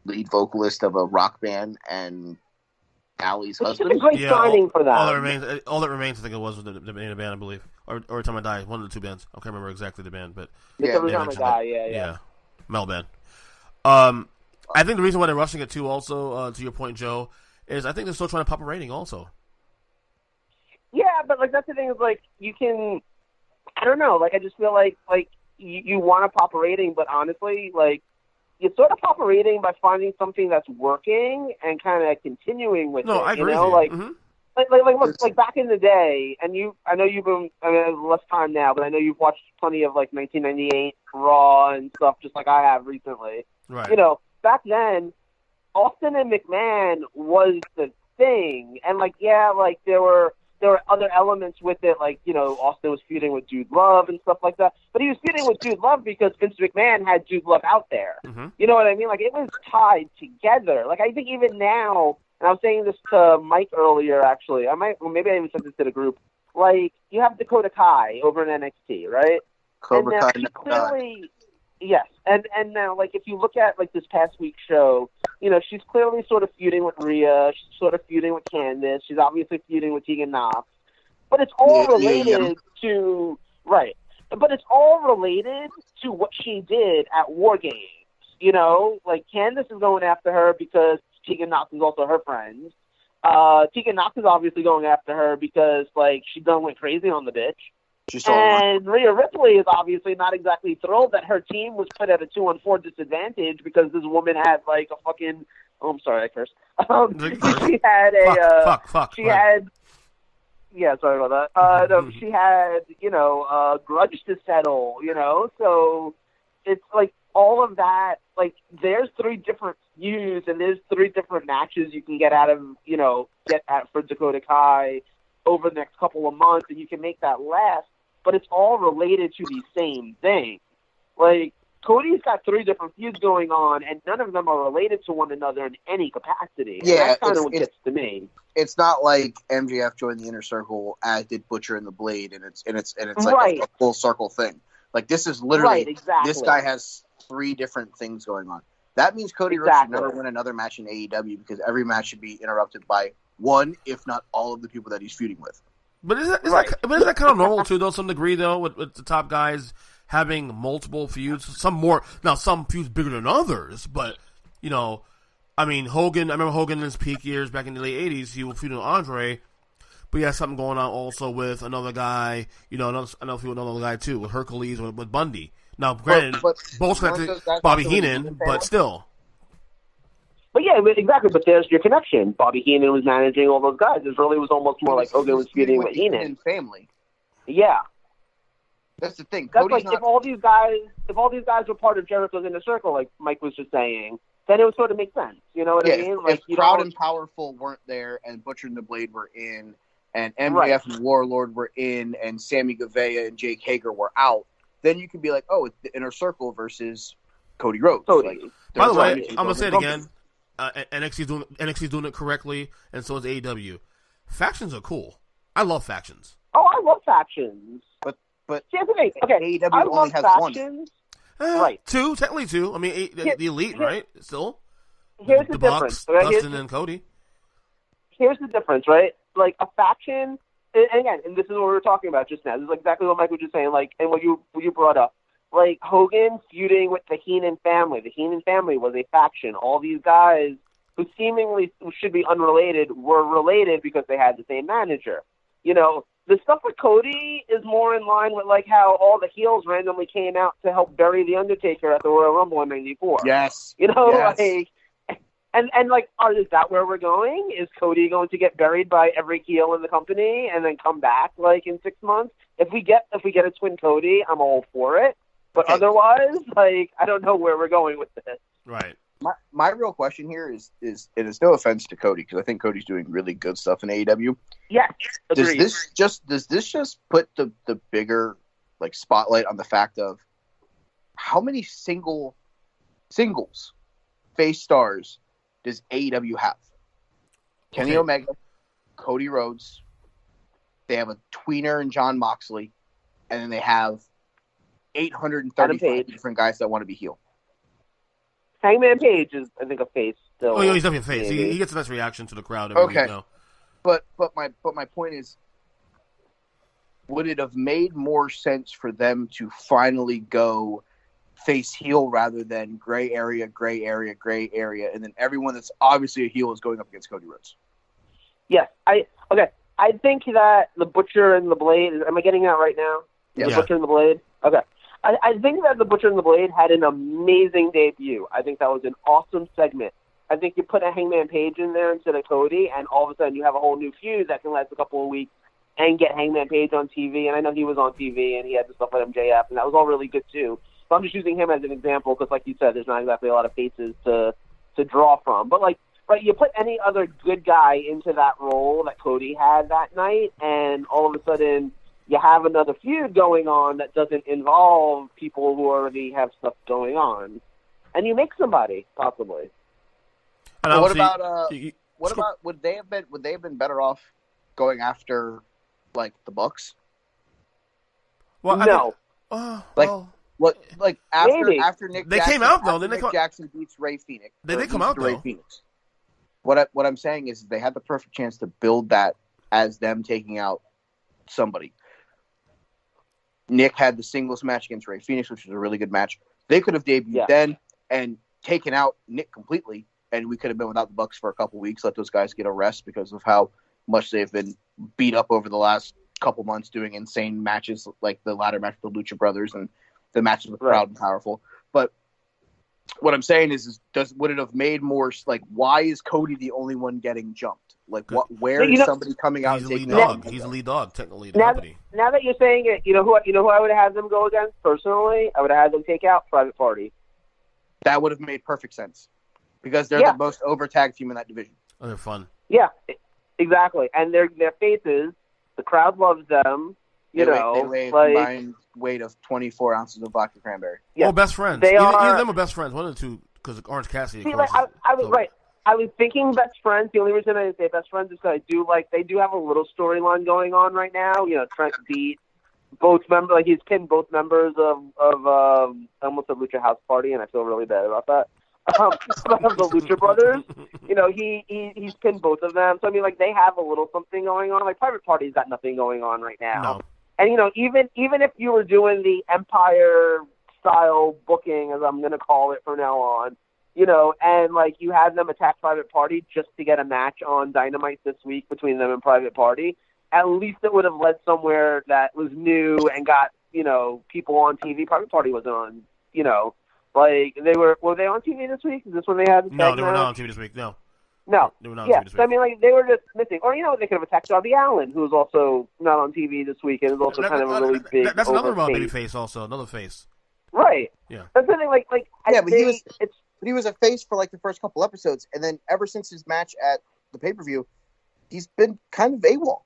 lead vocalist of a rock band and Allie's husband. It's a great signing for that. All that remains, I think it was the main band, I believe, or Time I Die, one of the 2 bands. I can't remember exactly the band, but Every Time I Die, yeah. Metal band. I think the reason why they're rushing it too, also to your point, Joe, is I think they're still trying to pop a rating, also. Yeah, but that's the thing is you can. I don't know. I just feel like you want to pop a rating, but honestly, you sort of pop a rating by finding something that's working and kind of continuing with it. No, I agree. Look, back in the day, and I know you've been, less time now, but I know you've watched plenty of 1998 Raw and stuff, just like I have recently. Right. Back then, Austin and McMahon was the thing. And like, yeah, like there were other elements with it, like, you know, Austin was feuding with Jude Love and stuff like that. But he was feuding with Jude Love because Vince McMahon had Jude Love out there. Mm-hmm. You know what I mean? Like, it was tied together. Like, I think even now, and I was saying this to Mike earlier, actually. Maybe I even sent this to the group. Like, you have Dakota Kai over in NXT, right? Cobra Kai. She clearly, yes. And now, like, if you look at, like, this past week's show, you know, she's clearly sort of feuding with Rhea. She's sort of feuding with Candice. She's obviously feuding with Tegan Knox. But it's all related to, right. But it's all related to what she did at War Games. You know, like, Candice is going after her because Tegan Knox is also her friend. Tegan Knox is obviously going after her because, like, she done went crazy on the bitch. And Rhea Ripley is obviously not exactly thrilled that her team was put at a 2-on-4 disadvantage because this woman had, like, a fucking... Oh, I'm sorry, I cursed. She had a... Fuck. She had... Yeah, sorry about that. No, she had, you know, a grudge to settle, you know? So it's, like, all of that, like, there's 3 different views and there's 3 different matches you can get out of, you know, for Dakota Kai over the next couple of months, and you can make that last, but it's all related to the same thing. Like, Cody's got 3 different feuds going on, and none of them are related to one another in any capacity. Yeah, and that's kind of what gets to me. It's not like MJF joined the Inner Circle, as did Butcher and the Blade, and it's like right. a full circle thing. Like, this is literally right, exactly. This guy has 3 different things going on. That means Cody Rhodes should never win another match in AEW because every match should be interrupted by one, if not all, of the people that he's feuding with. But is that kind of normal too, though, to some degree, though, with the top guys having multiple feuds? Some feuds bigger than others, but, you know, I mean, Hogan, I remember Hogan in his peak years back in the late 80s, he was feuding with Andre, but he had something going on also with another guy, you know, another guy too, with Hercules, with Bundy. Now, granted, both connected Bobby Heenan, but still. But yeah, exactly. But there's your connection. Bobby Heenan was managing all those guys. It really was almost more like Hogan was feuding with Heenan. Family. Yeah. That's the thing. That's like if all these guys were part of Jericho's Inner Circle, like Mike was just saying, then it would sort of make sense. You know what I mean? Like, if Proud and Powerful weren't there, and Butcher and the Blade were in, and MJF and Warlord were in, and Sammy Guevara and Jake Hager were out, then you could be like, oh, it's the Inner Circle versus Cody Rhodes. Like, by the way, I'm gonna say it again. NXT's doing it correctly, and so is AEW. Factions are cool. I love factions. Oh, I love factions. But okay, AEW only has factions. One. Right. 2, technically 2. I mean, the Elite, right? Still. Here's the difference. Bucks, Dustin and Cody. Here's the difference, right? Like, a faction, and again, and this is what we were talking about just now. This is exactly what Mike was just saying, like, and what you brought up. Like, Hogan feuding with the Heenan family. The Heenan family was a faction. All these guys who seemingly should be unrelated were related because they had the same manager. You know, the stuff with Cody is more in line with, like, how all the heels randomly came out to help bury The Undertaker at the Royal Rumble in '94. Yes. You know, yes. like, and like, is that where we're going? Is Cody going to get buried by every heel in the company and then come back, like, in 6 months? If we get a twin Cody, I'm all for it. But otherwise, like, I don't know where we're going with this. Right. My real question here is, and it's no offense to Cody, because I think Cody's doing really good stuff in AEW. Yeah. Does this just put the bigger, like, spotlight on the fact of how many singles face stars does AEW have? Kenny Omega, Cody Rhodes, they have a tweener and John Moxley, and then they have 835 different guys that want to be heel. Hangman Page is, I think, a face still. Oh, yeah, he's definitely a face. He gets a nice reaction to the crowd every week now. But my point is, would it have made more sense for them to finally go face heel rather than gray area, and then everyone that's obviously a heel is going up against Cody Rhodes? Yes. I think that the Butcher and the Blade, am I getting that right now? Yeah. The Butcher and the Blade? Okay. I think that the Butcher and the Blade had an amazing debut. I think that was an awesome segment. I think you put a Hangman Page in there instead of Cody, and all of a sudden you have a whole new feud that can last a couple of weeks and get Hangman Page on TV. And I know he was on TV, and he had the stuff with MJF, and that was all really good too. So I'm just using him as an example because, like you said, there's not exactly a lot of faces to draw from. But, like, right, you put any other good guy into that role that Cody had that night, and all of a sudden you have another feud going on that doesn't involve people who already have stuff going on, and you make somebody possibly. And what about would they have been better off going after like the Bucks? Well, no. After Nick they Jackson, came out though. Nick Jackson beats Ray Phoenix. They come out Ray though. Phoenix. What I'm saying is they had the perfect chance to build that as them taking out somebody. Nick had the singles match against Ray Phoenix, which was a really good match. They could have debuted then and taken out Nick completely, and we could have been without the Bucks for a couple weeks, let those guys get a rest because of how much they've been beat up over the last couple months doing insane matches like the ladder match with the Lucha Brothers and the matches with Proud and Powerful. But what I'm saying is would it have made more like why is Cody the only one getting jumped? Like where is somebody coming out and taking dog? He's the lead dog technically. The company. Now that you're saying it, you know who I would have had them go against personally? I would have had them take out Private Party. That would have made perfect sense because they're the most over tag team in that division. Oh, they're fun. Yeah, exactly, and their faces. The crowd loves them. They weigh a combined weight of 24 ounces of vodka cranberry. Yeah. Oh, best friends. Either of them are best friends. One of the two, because Orange Cassidy. See, I was thinking best friends. The only reason I didn't say best friends is because they do have a little storyline going on right now. Trent beat both members. Like he's pinned both members of almost a Lucha House Party, and I feel really bad about that. The Lucha Brothers, he's pinned both of them. So I mean, they have a little something going on. Like Private Party's got nothing going on right now. No. And even if you were doing the Empire style booking, as I'm going to call it from now on, and you had them attack Private Party just to get a match on Dynamite this week between them and Private Party, at least it would have led somewhere that was new and got people on TV. Private Party wasn't on, were they on TV this week? Is this when they had the No, they were not on TV this week. No. They were not on TV this week. So, I mean, they were just missing. Or, they could have attacked Darby Allin, who was also not on TV this week and is also kind of a really big That's another baby face also, another face. Right. Yeah. That's something but he was a face for the first couple episodes, and then ever since his match at the pay-per-view, he's been kind of AWOL.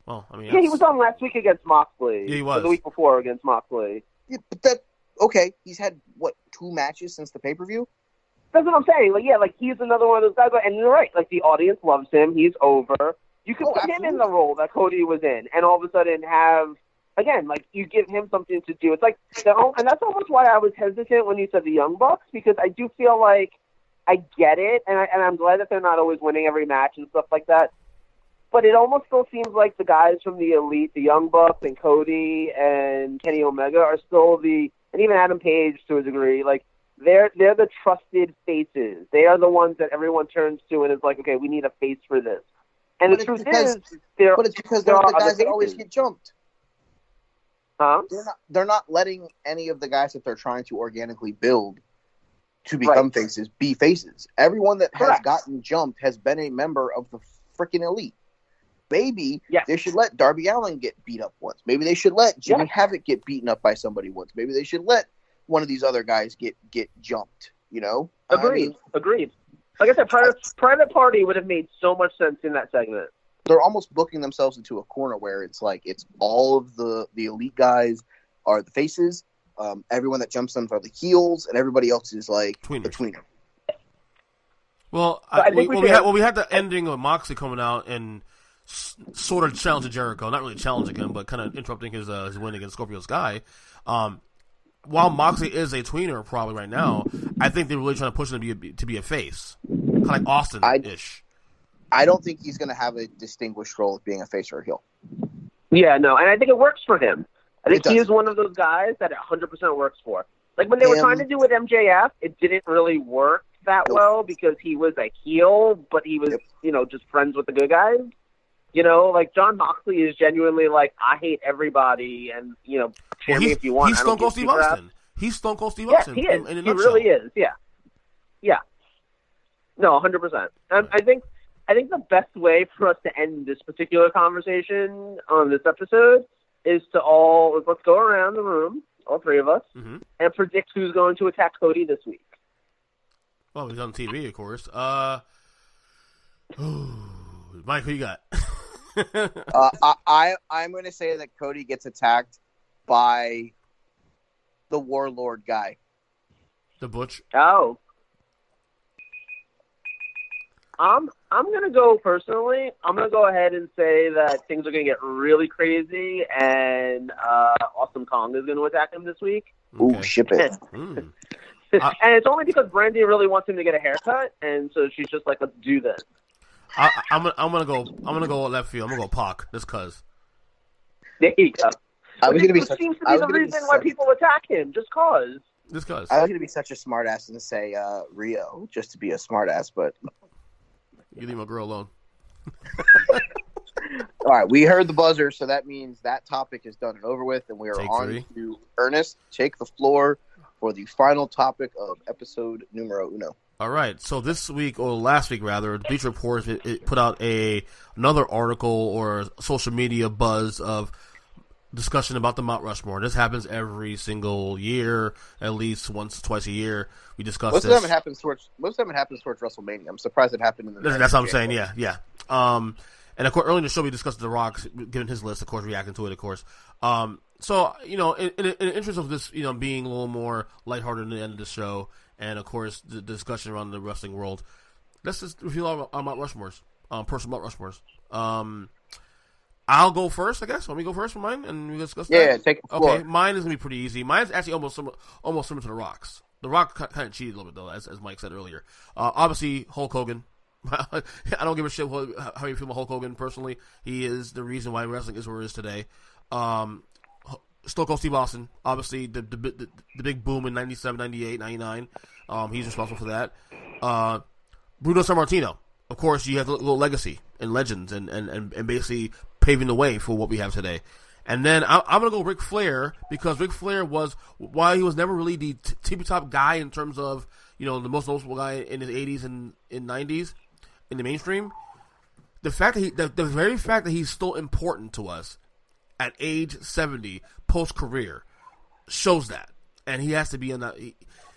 Well, I mean, he was on last week against Moxley. Yeah, he was. Or the week before against Moxley. Yeah, but okay, he's had, 2 matches since the pay-per-view? That's what I'm saying. He's another one of those guys. And you're right. The audience loves him. He's over. You could put him in the role that Cody was in and all of a sudden have, again, you give him something to do. It's and that's almost why I was hesitant when you said the Young Bucks, because I do feel like I get it, and I'm glad that they're not always winning every match and stuff like that. But it almost still seems like the guys from the Elite, the Young Bucks and Cody and Kenny Omega are still and even Adam Page to a degree, they're the trusted faces. They are the ones that everyone turns to and is like, okay, we need a face for this. And the truth is, they're the guys that always get jumped. Huh? They're not letting any of the guys that they're trying to organically build to become faces be faces. Everyone that has gotten jumped has been a member of the freaking Elite. Maybe they should let Darby Allin get beat up once. Maybe they should let Jimmy Havoc get beaten up by somebody once. Maybe they should let one of these other guys get jumped. Agreed. Like I said, Private Party would have made so much sense in that segment. They're almost booking themselves into a corner where it's it's all of the Elite guys are the faces. Everyone that jumps them are the heels, and everybody else is the tweener. Well, we had the ending of Moxley coming out and sort of challenging Jericho, not really challenging him, but kind of interrupting his win against Scorpio Sky. While Moxley is a tweener probably right now, I think they're really trying to push him to be a face, kind of like Austin-ish. I don't think he's going to have a distinguished role of being a face or a heel. Yeah, no, and I think it works for him. I think he is one of those guys that it 100% works for. When they were trying to do with MJF, it didn't really work that well because he was a heel, but he was, just friends with the good guys. John Moxley is genuinely I hate everybody, and cheer me if you want. He's Stone Cold Steve Austin. He's Stone Cold Steve Austin. He is. In a he really is. Yeah. No, 100%. I think the best way for us to end this particular conversation on this episode is to let's go around the room, all three of us, and predict who's going to attack Cody this week. Well, he's on TV, of course. Mike, who you got? I'm going to say that Cody gets attacked by the Warlord guy. The Butch. Oh. I'm gonna go personally. I'm gonna go ahead and say that things are gonna get really crazy, and Awesome Kong is gonna attack him this week. Okay. Ooh, ship it. Mm. And it's only because Brandy really wants him to get a haircut, and so she's just like, "Let's do this." I'm gonna go left field. I'm gonna go Pac, just cuz. There you go. It seems to be the reason why people attack him, just cause. Just cuz. I was gonna be such a smartass and say Rio, just to be a smartass, but. You leave my girl alone. All right, we heard the buzzer, so that means that topic is done and over with, and we are Take on three. to Ernest. Take the floor for the final topic of episode numero uno. All right, so this week, or last week rather, the Bleacher Report it put out another article or social media buzz of discussion about the Mount Rushmore. This happens every single year, at least once, twice a year. We discuss Most this. of the time it happens towards WrestleMania. I'm surprised it happened in the. That's what I'm saying. Yeah. And of course, earlier in the show we discussed The Rock, given his list, of course, reacting to it, of course. So in the interest of this, being a little more lighthearted at the end of the show, and of course the discussion around the wrestling world, let's just review our Mount Rushmores, personal Mount Rushmores. I'll go first, I guess. Let me go first for mine, and we discuss that. Yeah, take the floor. Okay, mine is gonna be pretty easy. Mine's actually almost similar to The Rock's. The Rock kind of cheated a little bit though, as Mike said earlier. Obviously Hulk Hogan. I don't give a shit how you feel about Hulk Hogan personally. He is the reason why wrestling is where it is today. Stone Cold Steve Austin, obviously the big boom in 97, 98, 99. He's responsible for that. Bruno Sammartino, of course, you have a little legacy and legends and basically paving the way for what we have today. And then I'm going to go Ric Flair, because Ric Flair was, while he was never really the tippy-top guy in terms of, the most noticeable guy in his 80s and in 90s in the mainstream, the very fact that he's still important to us at age 70, post-career, shows that. And he has to be in that.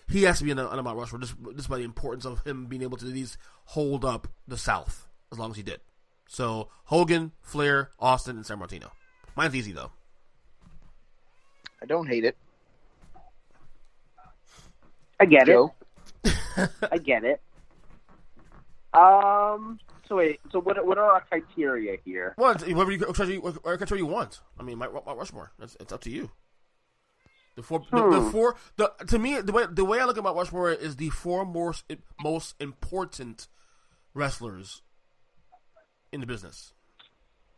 He has to be on a Mount Rushmore, just by the importance of him being able to at least hold up the South as long as he did. So Hogan, Flair, Austin, and Sammartino. Mine's easy though. I don't hate it. I get Joe? it. I get it. So wait. So what are our criteria here? Well, whatever criteria you want. I mean, Mount Rushmore. It's up to you. To me, the way I look at Mount Rushmore is the four most important wrestlers in the business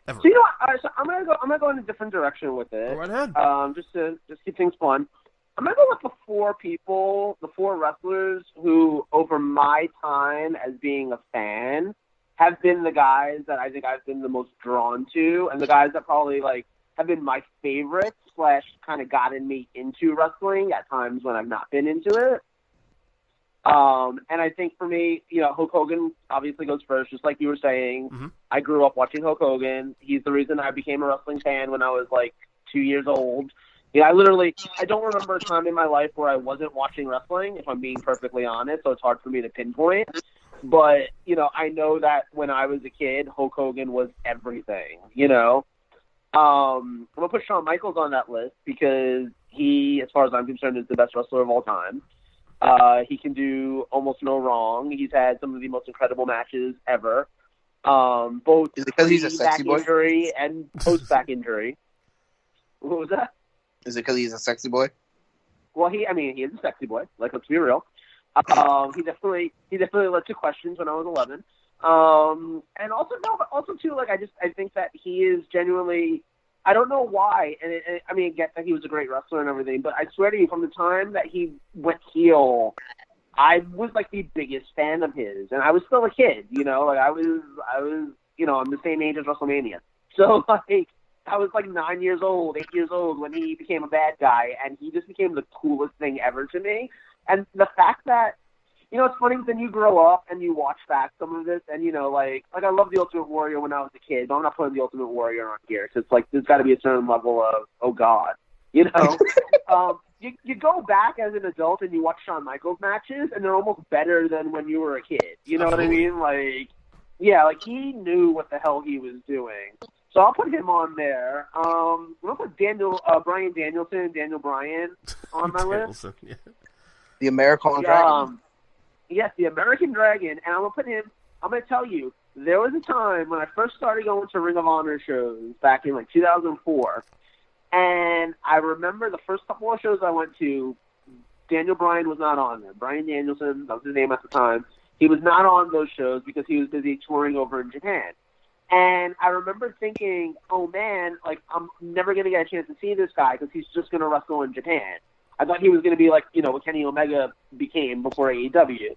ever. So what? So I'm gonna go in a different direction with it. Go right ahead. Just to keep things fun. I'm gonna go with the four wrestlers who, over my time as being a fan, have been the guys that I think I've been the most drawn to, and the guys that probably have been my favorites / kind of gotten me into wrestling at times when I've not been into it. And I think for me, Hulk Hogan obviously goes first, just like you were saying. Mm-hmm. I grew up watching Hulk Hogan. He's the reason I became a wrestling fan when I was 2 years old. I don't remember a time in my life where I wasn't watching wrestling, if I'm being perfectly honest, so it's hard for me to pinpoint. But, I know that when I was a kid, Hulk Hogan was everything, I'm going to put Shawn Michaels on that list because he, as far as I'm concerned, is the best wrestler of all time. He can do almost no wrong. He's had some of the most incredible matches ever. Both is it because he's a sexy boy? Injury and post-back injury. What was that? Is it because he's a sexy boy? Well, he is a sexy boy. Let's be real. He definitely led to questions when I was 11. And also too, I think that he is genuinely, I don't know why, and I get that he was a great wrestler and everything, but I swear to you, from the time that he went heel, I was the biggest fan of his, and I was still a kid, I was, I'm the same age as WrestleMania. So, I was 9 years old, 8 years old when he became a bad guy, and he just became the coolest thing ever to me. And the fact that, it's funny, then you grow up and you watch back some of this, and, I love The Ultimate Warrior when I was a kid, but I'm not putting The Ultimate Warrior on here, because there's got to be a certain level of, oh, God, you go back as an adult and you watch Shawn Michaels matches, and they're almost better than when you were a kid. You know Absolutely. what I mean? Like, yeah, like he knew what the hell he was doing. So I'll put him on there. I'll put Bryan Danielson, Daniel Bryan on my list. Danielson, yeah. The American Dragon. Yes, the American Dragon, and I'm gonna tell you, there was a time when I first started going to Ring of Honor shows back in like 2004, and I remember the first couple of shows I went to, Daniel Bryan was not on them. Bryan Danielson, that was his name at the time. He was not on those shows because he was busy touring over in Japan. And I remember thinking, oh man, like I'm never going to get a chance to see this guy because he's just going to wrestle in Japan. I thought he was going to be like, what Kenny Omega became before AEW.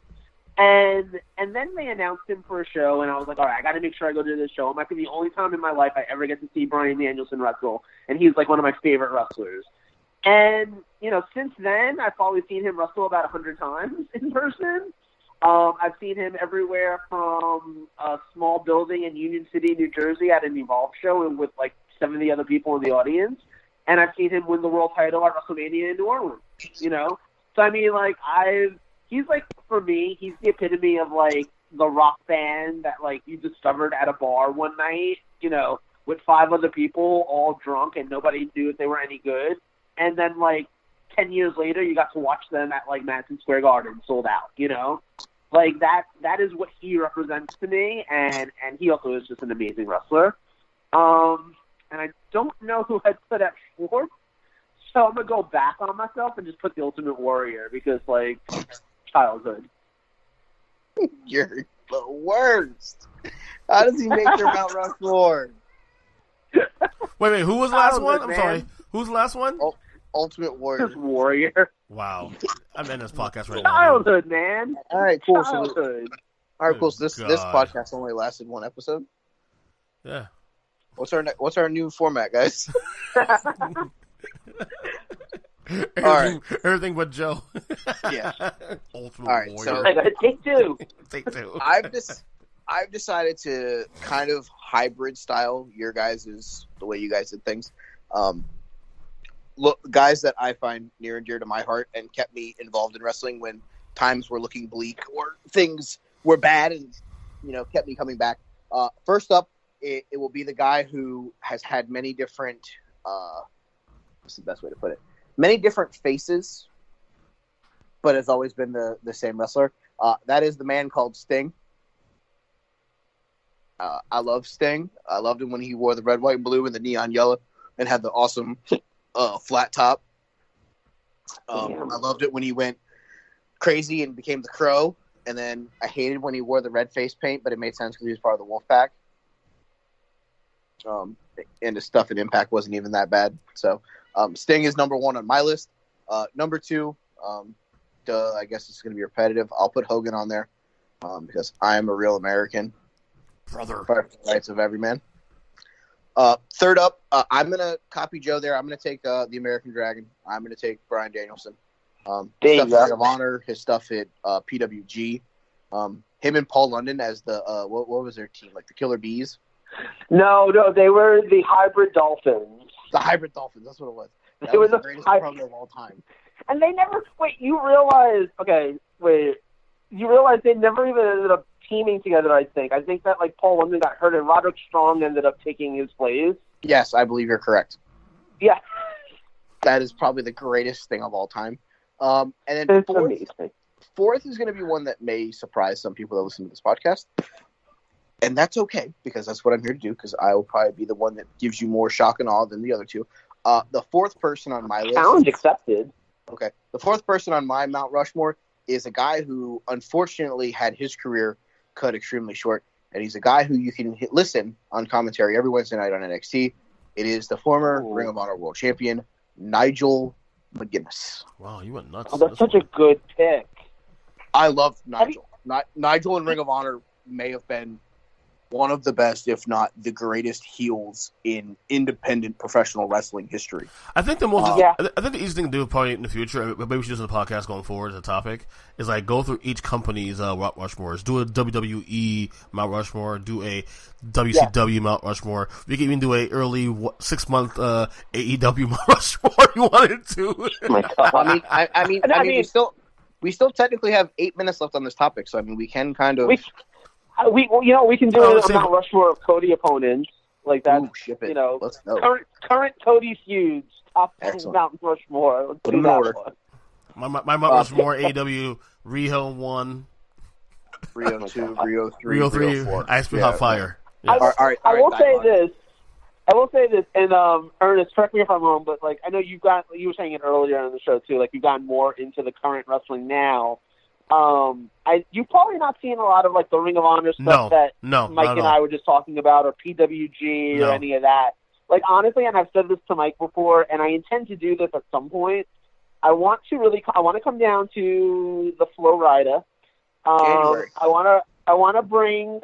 And then they announced him for a show, and I was like, all right, I got to make sure I go to this show. It might be the only time in my life I ever get to see Bryan Danielson wrestle, and he's like one of my favorite wrestlers. And, since then, I've probably seen him wrestle about 100 times in person. I've seen him everywhere from a small building in Union City, New Jersey at an Evolve show and with like 70 other people in the audience. And I've seen him win the world title at WrestleMania in New Orleans, So, I mean, like, he's like, for me, he's the epitome of like the rock band that like you discovered at a bar one night, with 5 other people all drunk and nobody knew if they were any good. And then like 10 years later, you got to watch them at like Madison Square Garden sold out, Like that is what he represents to me, and he also is just an amazing wrestler. And I don't know who I'd put at 4th, so I'm gonna go back on myself and just put the Ultimate Warrior because like childhood. You're the worst. How does he make your Mount Rushmore? Wait, who was the last one? I'm man. sorry. Who's the last one? Ultimate Warrior. Just Warrior. Wow. I'm in this podcast right now. Childhood, man. All right, cool. Childhood. So this podcast only lasted 1 episode. Yeah. What's our new format, guys? Everything but Joe. Yeah. Ultimate All right, Warrior. so- I gotta take 2. Take 2. I've decided to kind of hybrid style your guys' the way you guys did things. Look, guys that I find near and dear to my heart and kept me involved in wrestling when times were looking bleak or things were bad and kept me coming back. First up, it will be the guy who has had many different what's the best way to put it? Many different faces, but has always been the same wrestler. That is the man called Sting. I love Sting. I loved him when he wore the red, white, and blue and the neon yellow and had the awesome flat top. I loved it when he went crazy and became the Crow. And then I hated when he wore the red face paint, but it made sense because he was part of the Wolfpack. And his stuff at Impact wasn't even that bad. So Sting is number 1 on my list. Number 2, I guess it's going to be repetitive. I'll put Hogan on there because I am a real American. Brother. For the rights of every man. Third up, I'm going to copy Joe there. I'm going to take the American Dragon. I'm going to take Bryan Danielson. Stuff at Ring of Honor, his stuff at PWG. Him and Paul London as the, what was their team? Like the Killer Bees? No, they were the Hybrid Dolphins. The Hybrid Dolphins, that's what it was. That It was was the a greatest hybrid- program of all time. And they never, you realize they never even ended up teaming together, I think. I think that, like, Paul London got hurt and Roderick Strong ended up taking his place. Yes, I believe you're correct. Yeah. That is probably the greatest thing of all time. And then It's amazing. fourth is going to be one that may surprise some people that listen to this podcast. And that's okay, because that's what I'm here to do, because I will probably be the one that gives you more shock and awe than the other two. The 4th person on my list... Challenge accepted. Okay. The 4th person on my Mount Rushmore is a guy who, unfortunately, had his career cut extremely short. And he's a guy who you can listen on commentary every Wednesday night on NXT. It is the former Ring of Honor World Champion, Nigel McGuinness. Wow, you went nuts. Oh, that's such a good pick. I love Nigel. Nigel in Ring of Honor may have been one of the best, if not the greatest heels in independent professional wrestling history. I think the easiest thing to do probably in the future, maybe we should do this in the podcast going forward as a topic, is like go through each company's Mount Rushmores. Do a WWE Mount Rushmore, do a WCW Mount Rushmore. We can even do a early 6-month AEW Mount Rushmore if you wanted to. Oh my God. I mean, we still technically have 8 minutes left on this topic, so I mean, we can kind of. We can do a Mount Rushmore of Cody opponents like that. Ooh, ship it. You know, Let's go. Current Cody feuds, top Mount Rushmore. Let's Put do them in that order. one. My Mount Rushmore AEW Rio 1, Rio 2, Rio 3, Rio 3, Rio 4. Ice Cream Hot Fire. I All will right, say this, and Ernest, correct me if I'm wrong, but like I know you were saying it earlier on the show too. Like you've gotten more into the current wrestling now. You've probably not seen a lot of like the Ring of Honor stuff that Mike and I were just talking about, or PWG or any of that. Like honestly, and I've said this to Mike before, and I intend to do this at some point. I want to come down to the Flow Rida. January. I want to bring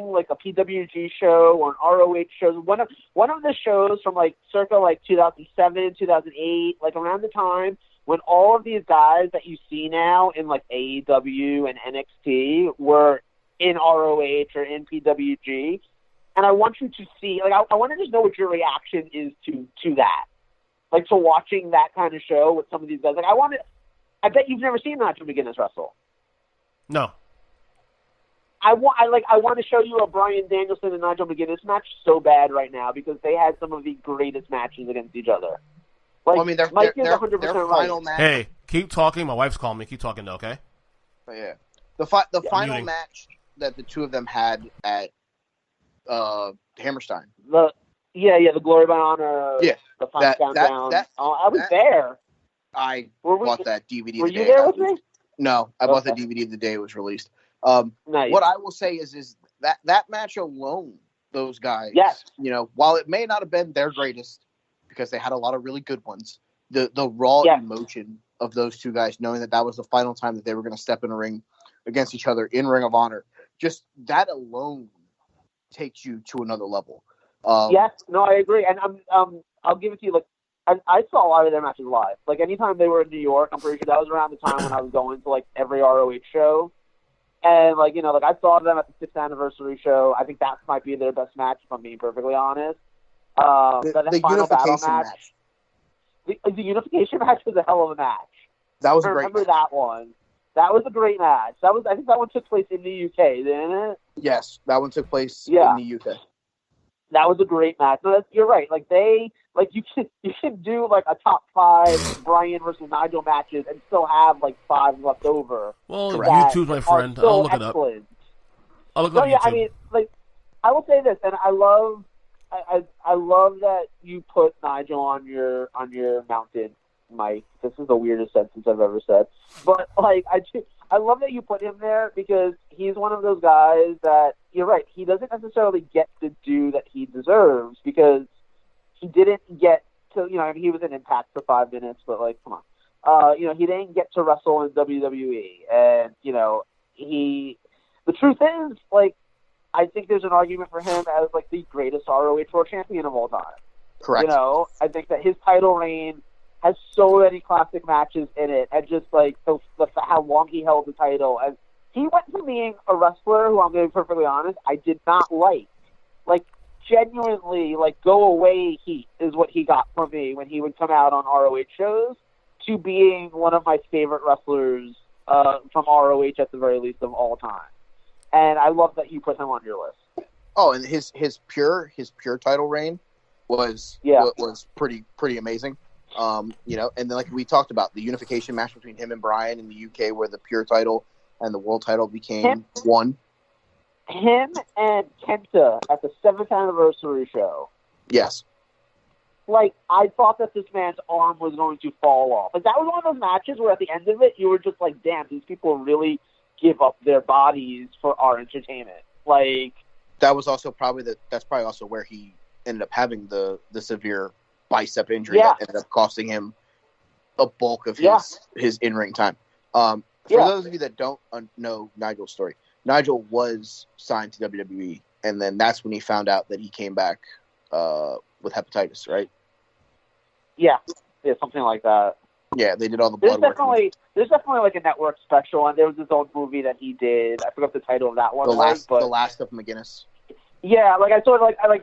like a PWG show or an ROH show. One of the shows from like circa like 2007, 2008, like around the time when all of these guys that you see now in like AEW and NXT were in ROH or in PWG, and I want you to see, like, I want to just know what your reaction is to that, like to watching that kind of show with some of these guys. Like, I bet you've never seen Nigel McGuinness wrestle. No. I want to show you a Bryan Danielson and Nigel McGuinness match so bad right now because they had some of the greatest matches against each other. Like, Well, I mean, Mike is their 100% final right. match. Hey, keep talking. My wife's calling me. Keep talking, though, okay? Yeah. The final muting. match that the two of them had at Hammerstein. The Glory by Honor. Yeah. The final countdown. I was there. I bought that DVD. Were the you day there it with me? No, I bought the DVD the day it was released. What I will say is that match alone, those guys, yes, you know, while it may not have been their greatest because they had a lot of really good ones, the raw emotion of those two guys, knowing that was the final time that they were going to step in a ring against each other in Ring of Honor, just that alone takes you to another level. Yes, no, I agree, and I'll give it to you. Like, I saw a lot of their matches live. Like, anytime they were in New York, I'm pretty sure that was around the time when I was going to like every ROH show. And, like, you know, like I saw them at the 6th anniversary show. I think that might be their best match, if I'm being perfectly honest. The final battle unification match. The unification match was a hell of a match. That was I a great remember match. that one. That was a great match. I think that one took place in the UK, didn't it? Yes, that one took place in the UK. That was a great match. No, you're right. Like you can do like a top 5 Bryan versus Nigel matches and still have like 5 left over. Well, YouTube's my friend. I'll look it up. I'll look it up. Yeah, I mean, like, I will say this, and I love that you put Nigel on your mounted mic. This is the weirdest sentence I've ever said, but like I love that you put him there because he's one of those guys that, you're right, he doesn't necessarily get the due that he deserves because he didn't get to, you know, I mean, he was in Impact for 5 minutes, but like, come on, you know, he didn't get to wrestle in WWE, and you know, the truth is, like, I think there's an argument for him as like the greatest ROH World Champion of all time. Correct. You know, I think that his title reign has so many classic matches in it, and just like how long he held the title. And he went from being a wrestler who, I'm going to be perfectly honest, I did not like. Like, genuinely, like, go away heat is what he got from me when he would come out on ROH shows, to being one of my favorite wrestlers from ROH at the very least of all time. And I love that you put him on your list. Oh, and his pure title reign was pretty amazing. You know, and then like we talked about the unification match between him and Bryan in the UK, where the pure title and the world title became one. Him and Kenta at the 7th anniversary show. Yes. Like, I thought that this man's arm was going to fall off. Like, that was one of those matches where at the end of it, you were just like, damn, these people really give up their bodies for our entertainment. Like, that was also that's probably also where he ended up having the severe bicep injury that ended up costing him a bulk of his in-ring time. For those of you that don't know Nigel's story, Nigel was signed to WWE and then that's when he found out that he came back with hepatitis, right? Yeah, something like that. Yeah, they did all the blood work. There's definitely like a network special, and there was this old movie that he did. I forgot the title of that one. The Last of McGinnis. Yeah, like I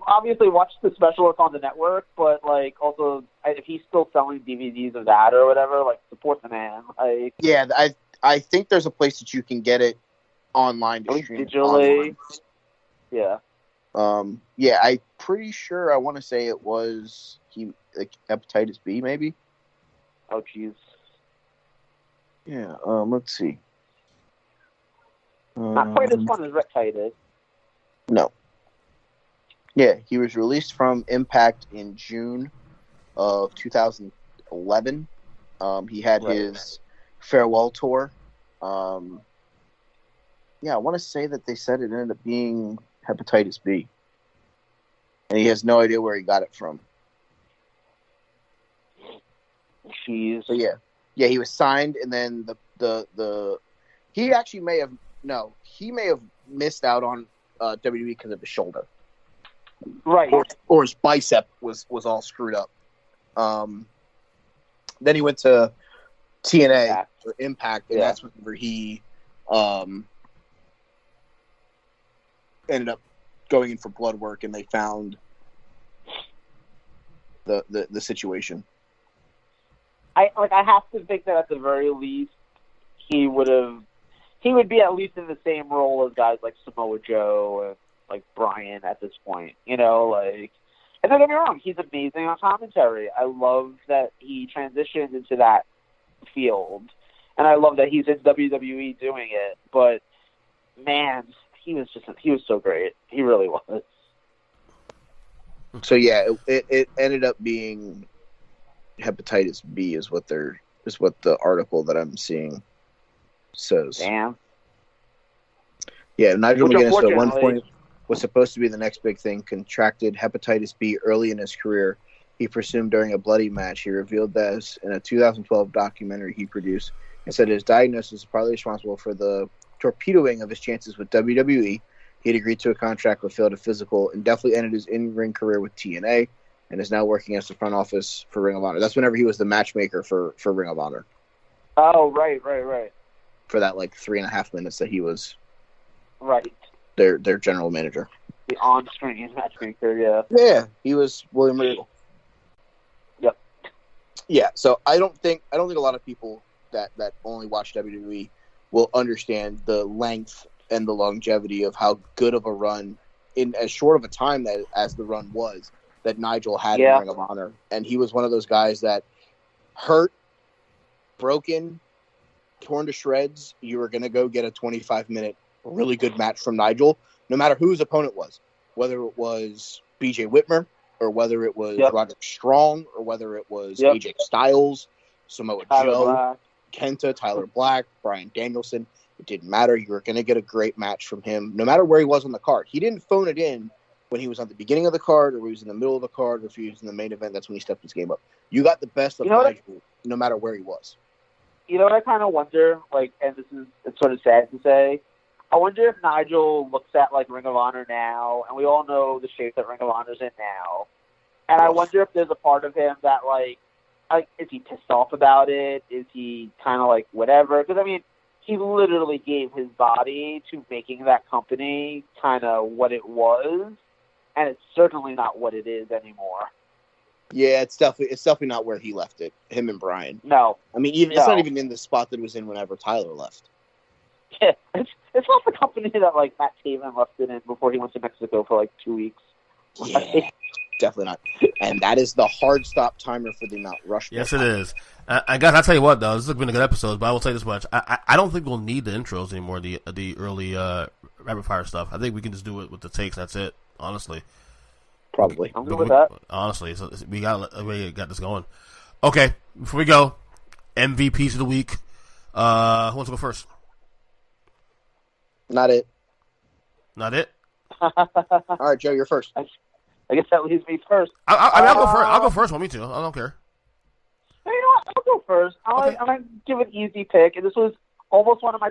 obviously watched the special. It's on the network, but like also if he's still selling DVDs of that or whatever, like support the man. Like, yeah, I think there's a place that you can get it online to stream digitally. Online. Yeah. Yeah, I'm pretty sure. I want to say it was hepatitis B, maybe. Oh, jeez. Yeah. Let's see. Not quite as fun as Reptitis. No. Yeah, he was released from Impact in June of 2011. He had his farewell tour. Yeah, I want to say that they said it ended up being hepatitis B. And he has no idea where he got it from. Jeez. So yeah, he was signed, and then he actually may have missed out on WWE because of his shoulder, right? Or his bicep was all screwed up. Then he went to TNA or Impact, and that's whenever he ended up going in for blood work, and they found the situation. I have to think that at the very least he would be at least in the same role as guys like Samoa Joe and like Bryan at this point, you know, like, and don't get me wrong, he's amazing on commentary. I love that he transitioned into that field, and I love that he's in WWE doing it, but man, he was so great. He really was. So yeah, it ended up being hepatitis B is what the article that I'm seeing says. Damn. Yeah, Nigel McGuinness at one point was supposed to be the next big thing. Contracted hepatitis B early in his career. He presumed during a bloody match. He revealed this in a 2012 documentary he produced and said his diagnosis is partly responsible for the torpedoing of his chances with WWE. He had agreed to a contract but failed a physical and definitely ended his in-ring career with TNA and is now working as the front office for Ring of Honor. That's whenever he was the matchmaker for Ring of Honor. Oh, right. For that 3.5 minutes that he was their general manager. The on-screen matchmaker, yeah. Yeah, he was William Regal. Yep. Yeah, so I don't think a lot of people that only watch WWE will understand the length and the longevity of how good of a run in as short of a time as the run was that Nigel had in Ring of Honor. And he was one of those guys that hurt, broken, torn to shreds. You were going to go get a 25-minute really good match from Nigel, no matter who his opponent was, whether it was BJ Whitmer or whether it was Roderick Strong or whether it was AJ Styles, Samoa Joe, Kenta, Tyler Black, Bryan Danielson. It didn't matter. You were going to get a great match from him, no matter where he was on the card. He didn't phone it in when he was at the beginning of the card or when he was in the middle of the card or if he was in the main event. That's when he stepped his game up. You got the best of Nigel, no matter where he was. You know what I kind of wonder, and it's sort of sad to say, I wonder if Nigel looks at Ring of Honor now, and we all know the shape that Ring of Honor's in now, and I wonder if there's a part of him that is he pissed off about it? Is he kind of whatever? Because I mean, he literally gave his body to making that company kind of what it was, and it's certainly not what it is anymore. Yeah, it's definitely not where he left it. Him and Bryan. No, I mean, it's not even in the spot that it was in whenever Tyler left. Yeah, it's not the company that Matt Taven left it in before he went to Mexico for 2 weeks. Yeah, definitely not. And that is the hard stop timer for the Mount Rushmore. Yes, it is. I guess I'll tell you what though, this has been a good episode, but I will tell you this much: I don't think we'll need the intros anymore. The early rapid fire stuff. I think we can just do it with the takes. That's it. Honestly. Probably. I'm good with that. Honestly, so we got this going. Okay, before we go, MVPs of the week. Who wants to go first? Not it. All right, Joe, you're first. I guess that leaves me first. I'll go first. I'll go first. Want me to? I don't care. You know what? I'll go first. I'm gonna give an easy pick, and this was almost my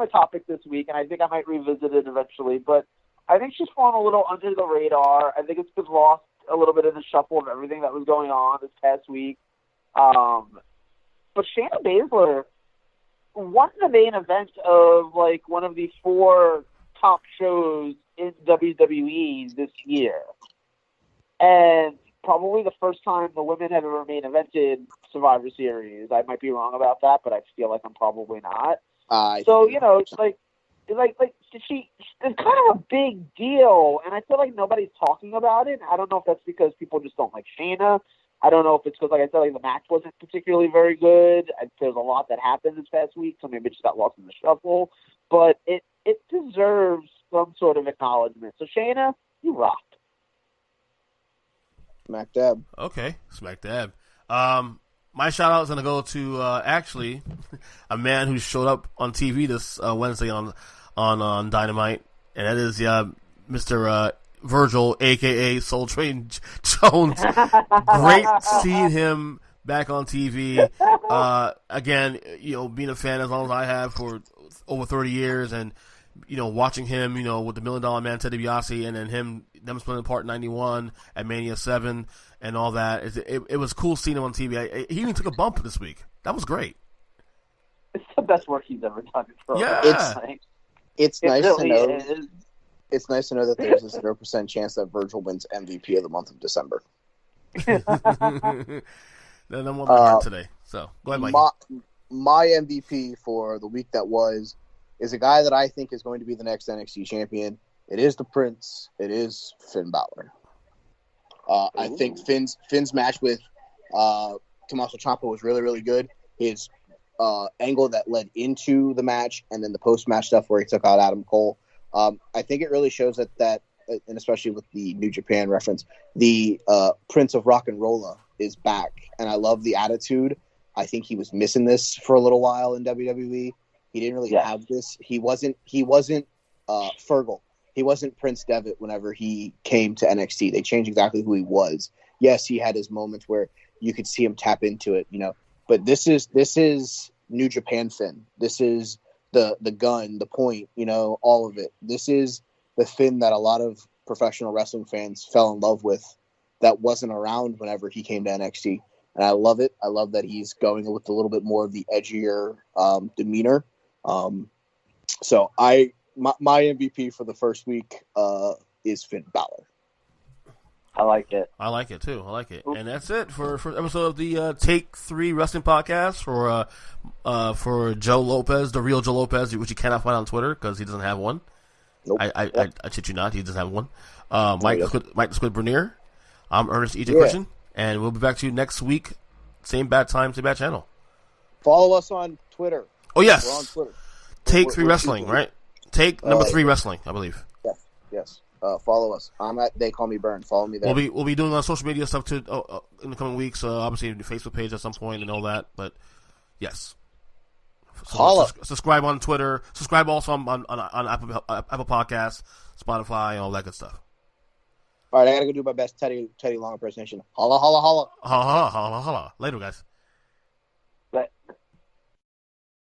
topic this week, and I think I might revisit it eventually. But I think she's fallen a little under the radar. I think it's been lost a little bit in the shuffle of everything that was going on this past week. But Shayna Baszler won the main event of like one of the 4 top shows in WWE this year. And probably the first time the women have ever main evented Survivor Series. I might be wrong about that, but I feel like I'm probably not. So, you know, it's like it's kind of a big deal, and I feel like nobody's talking about it. I don't know if that's because people just don't like Shayna. I don't know if it's because, like I said, like the match wasn't particularly very good. There's a lot that happened this past week, so maybe it just got lost in the shuffle. But it deserves some sort of acknowledgement. So Shayna, you rocked. Smack dab. Okay, smack dab. My shout out is going to go to actually a man who showed up on TV this Wednesday on Dynamite, and that is Mr. Virgil, a.k.a. Soul Train Jones. Great seeing him back on TV. Again, you know, being a fan as long as I have for over 30 years, and, you know, watching him, you know, with the $1 Million Man, Ted DiBiase, and then them splitting apart in 91 at Mania 7 and all that. It was cool seeing him on TV. He even took a bump this week. That was great. It's the best work he's ever done. Yeah. It's nice really to know. is. It's nice to know that there's a 0% chance that Virgil wins MVP of the month of December. Then I'm on my heart today. So go ahead, Mike. My MVP for the week that was is a guy that I think is going to be the next NXT champion. It is the Prince. It is Finn Balor. I think Finn's match with Tommaso Ciampa was really, really good. His angle that led into the match, and then the post-match stuff where he took out Adam Cole. I think it really shows that, and especially with the New Japan reference, the Prince of Rock and Rolla is back, and I love the attitude. I think he was missing this for a little while in WWE. He didn't really have this. He wasn't Fergal. He wasn't Prince Devitt whenever he came to NXT. They changed exactly who he was. Yes, he had his moments where you could see him tap into it, you know. But this is New Japan Finn. This is the gun, the point, you know, all of it. This is the Finn that a lot of professional wrestling fans fell in love with that wasn't around whenever he came to NXT. And I love it. I love that he's going with a little bit more of the edgier demeanor. So my MVP for the first week is Finn Balor. I like it. I like it too. I like it. And that's it for episode of the Take 3 Wrestling Podcast for Joe Lopez, the real Joe Lopez, which you cannot find on Twitter because he doesn't have one. Nope. I shit you not. He doesn't have one. Mike the Squid Bernier. I'm Earnest EJ Christian, and we'll be back to you next week. Same bad time, same bad channel. Follow us on Twitter. Oh yes, we're on Twitter. Take 3 Wrestling, right? Take number 3 Wrestling, I believe. Yes. Follow us. I'm at They Call Me Burn. Follow me there. We'll be doing social media stuff too in the coming weeks. Obviously, the Facebook page at some point and all that. But yes, subscribe on Twitter. Subscribe also on Apple Podcasts, Spotify, and all that good stuff. All right, I gotta go do my best Teddy Long impersonation. Holla, holla, holla. Holla, holla, holla. Later, guys. But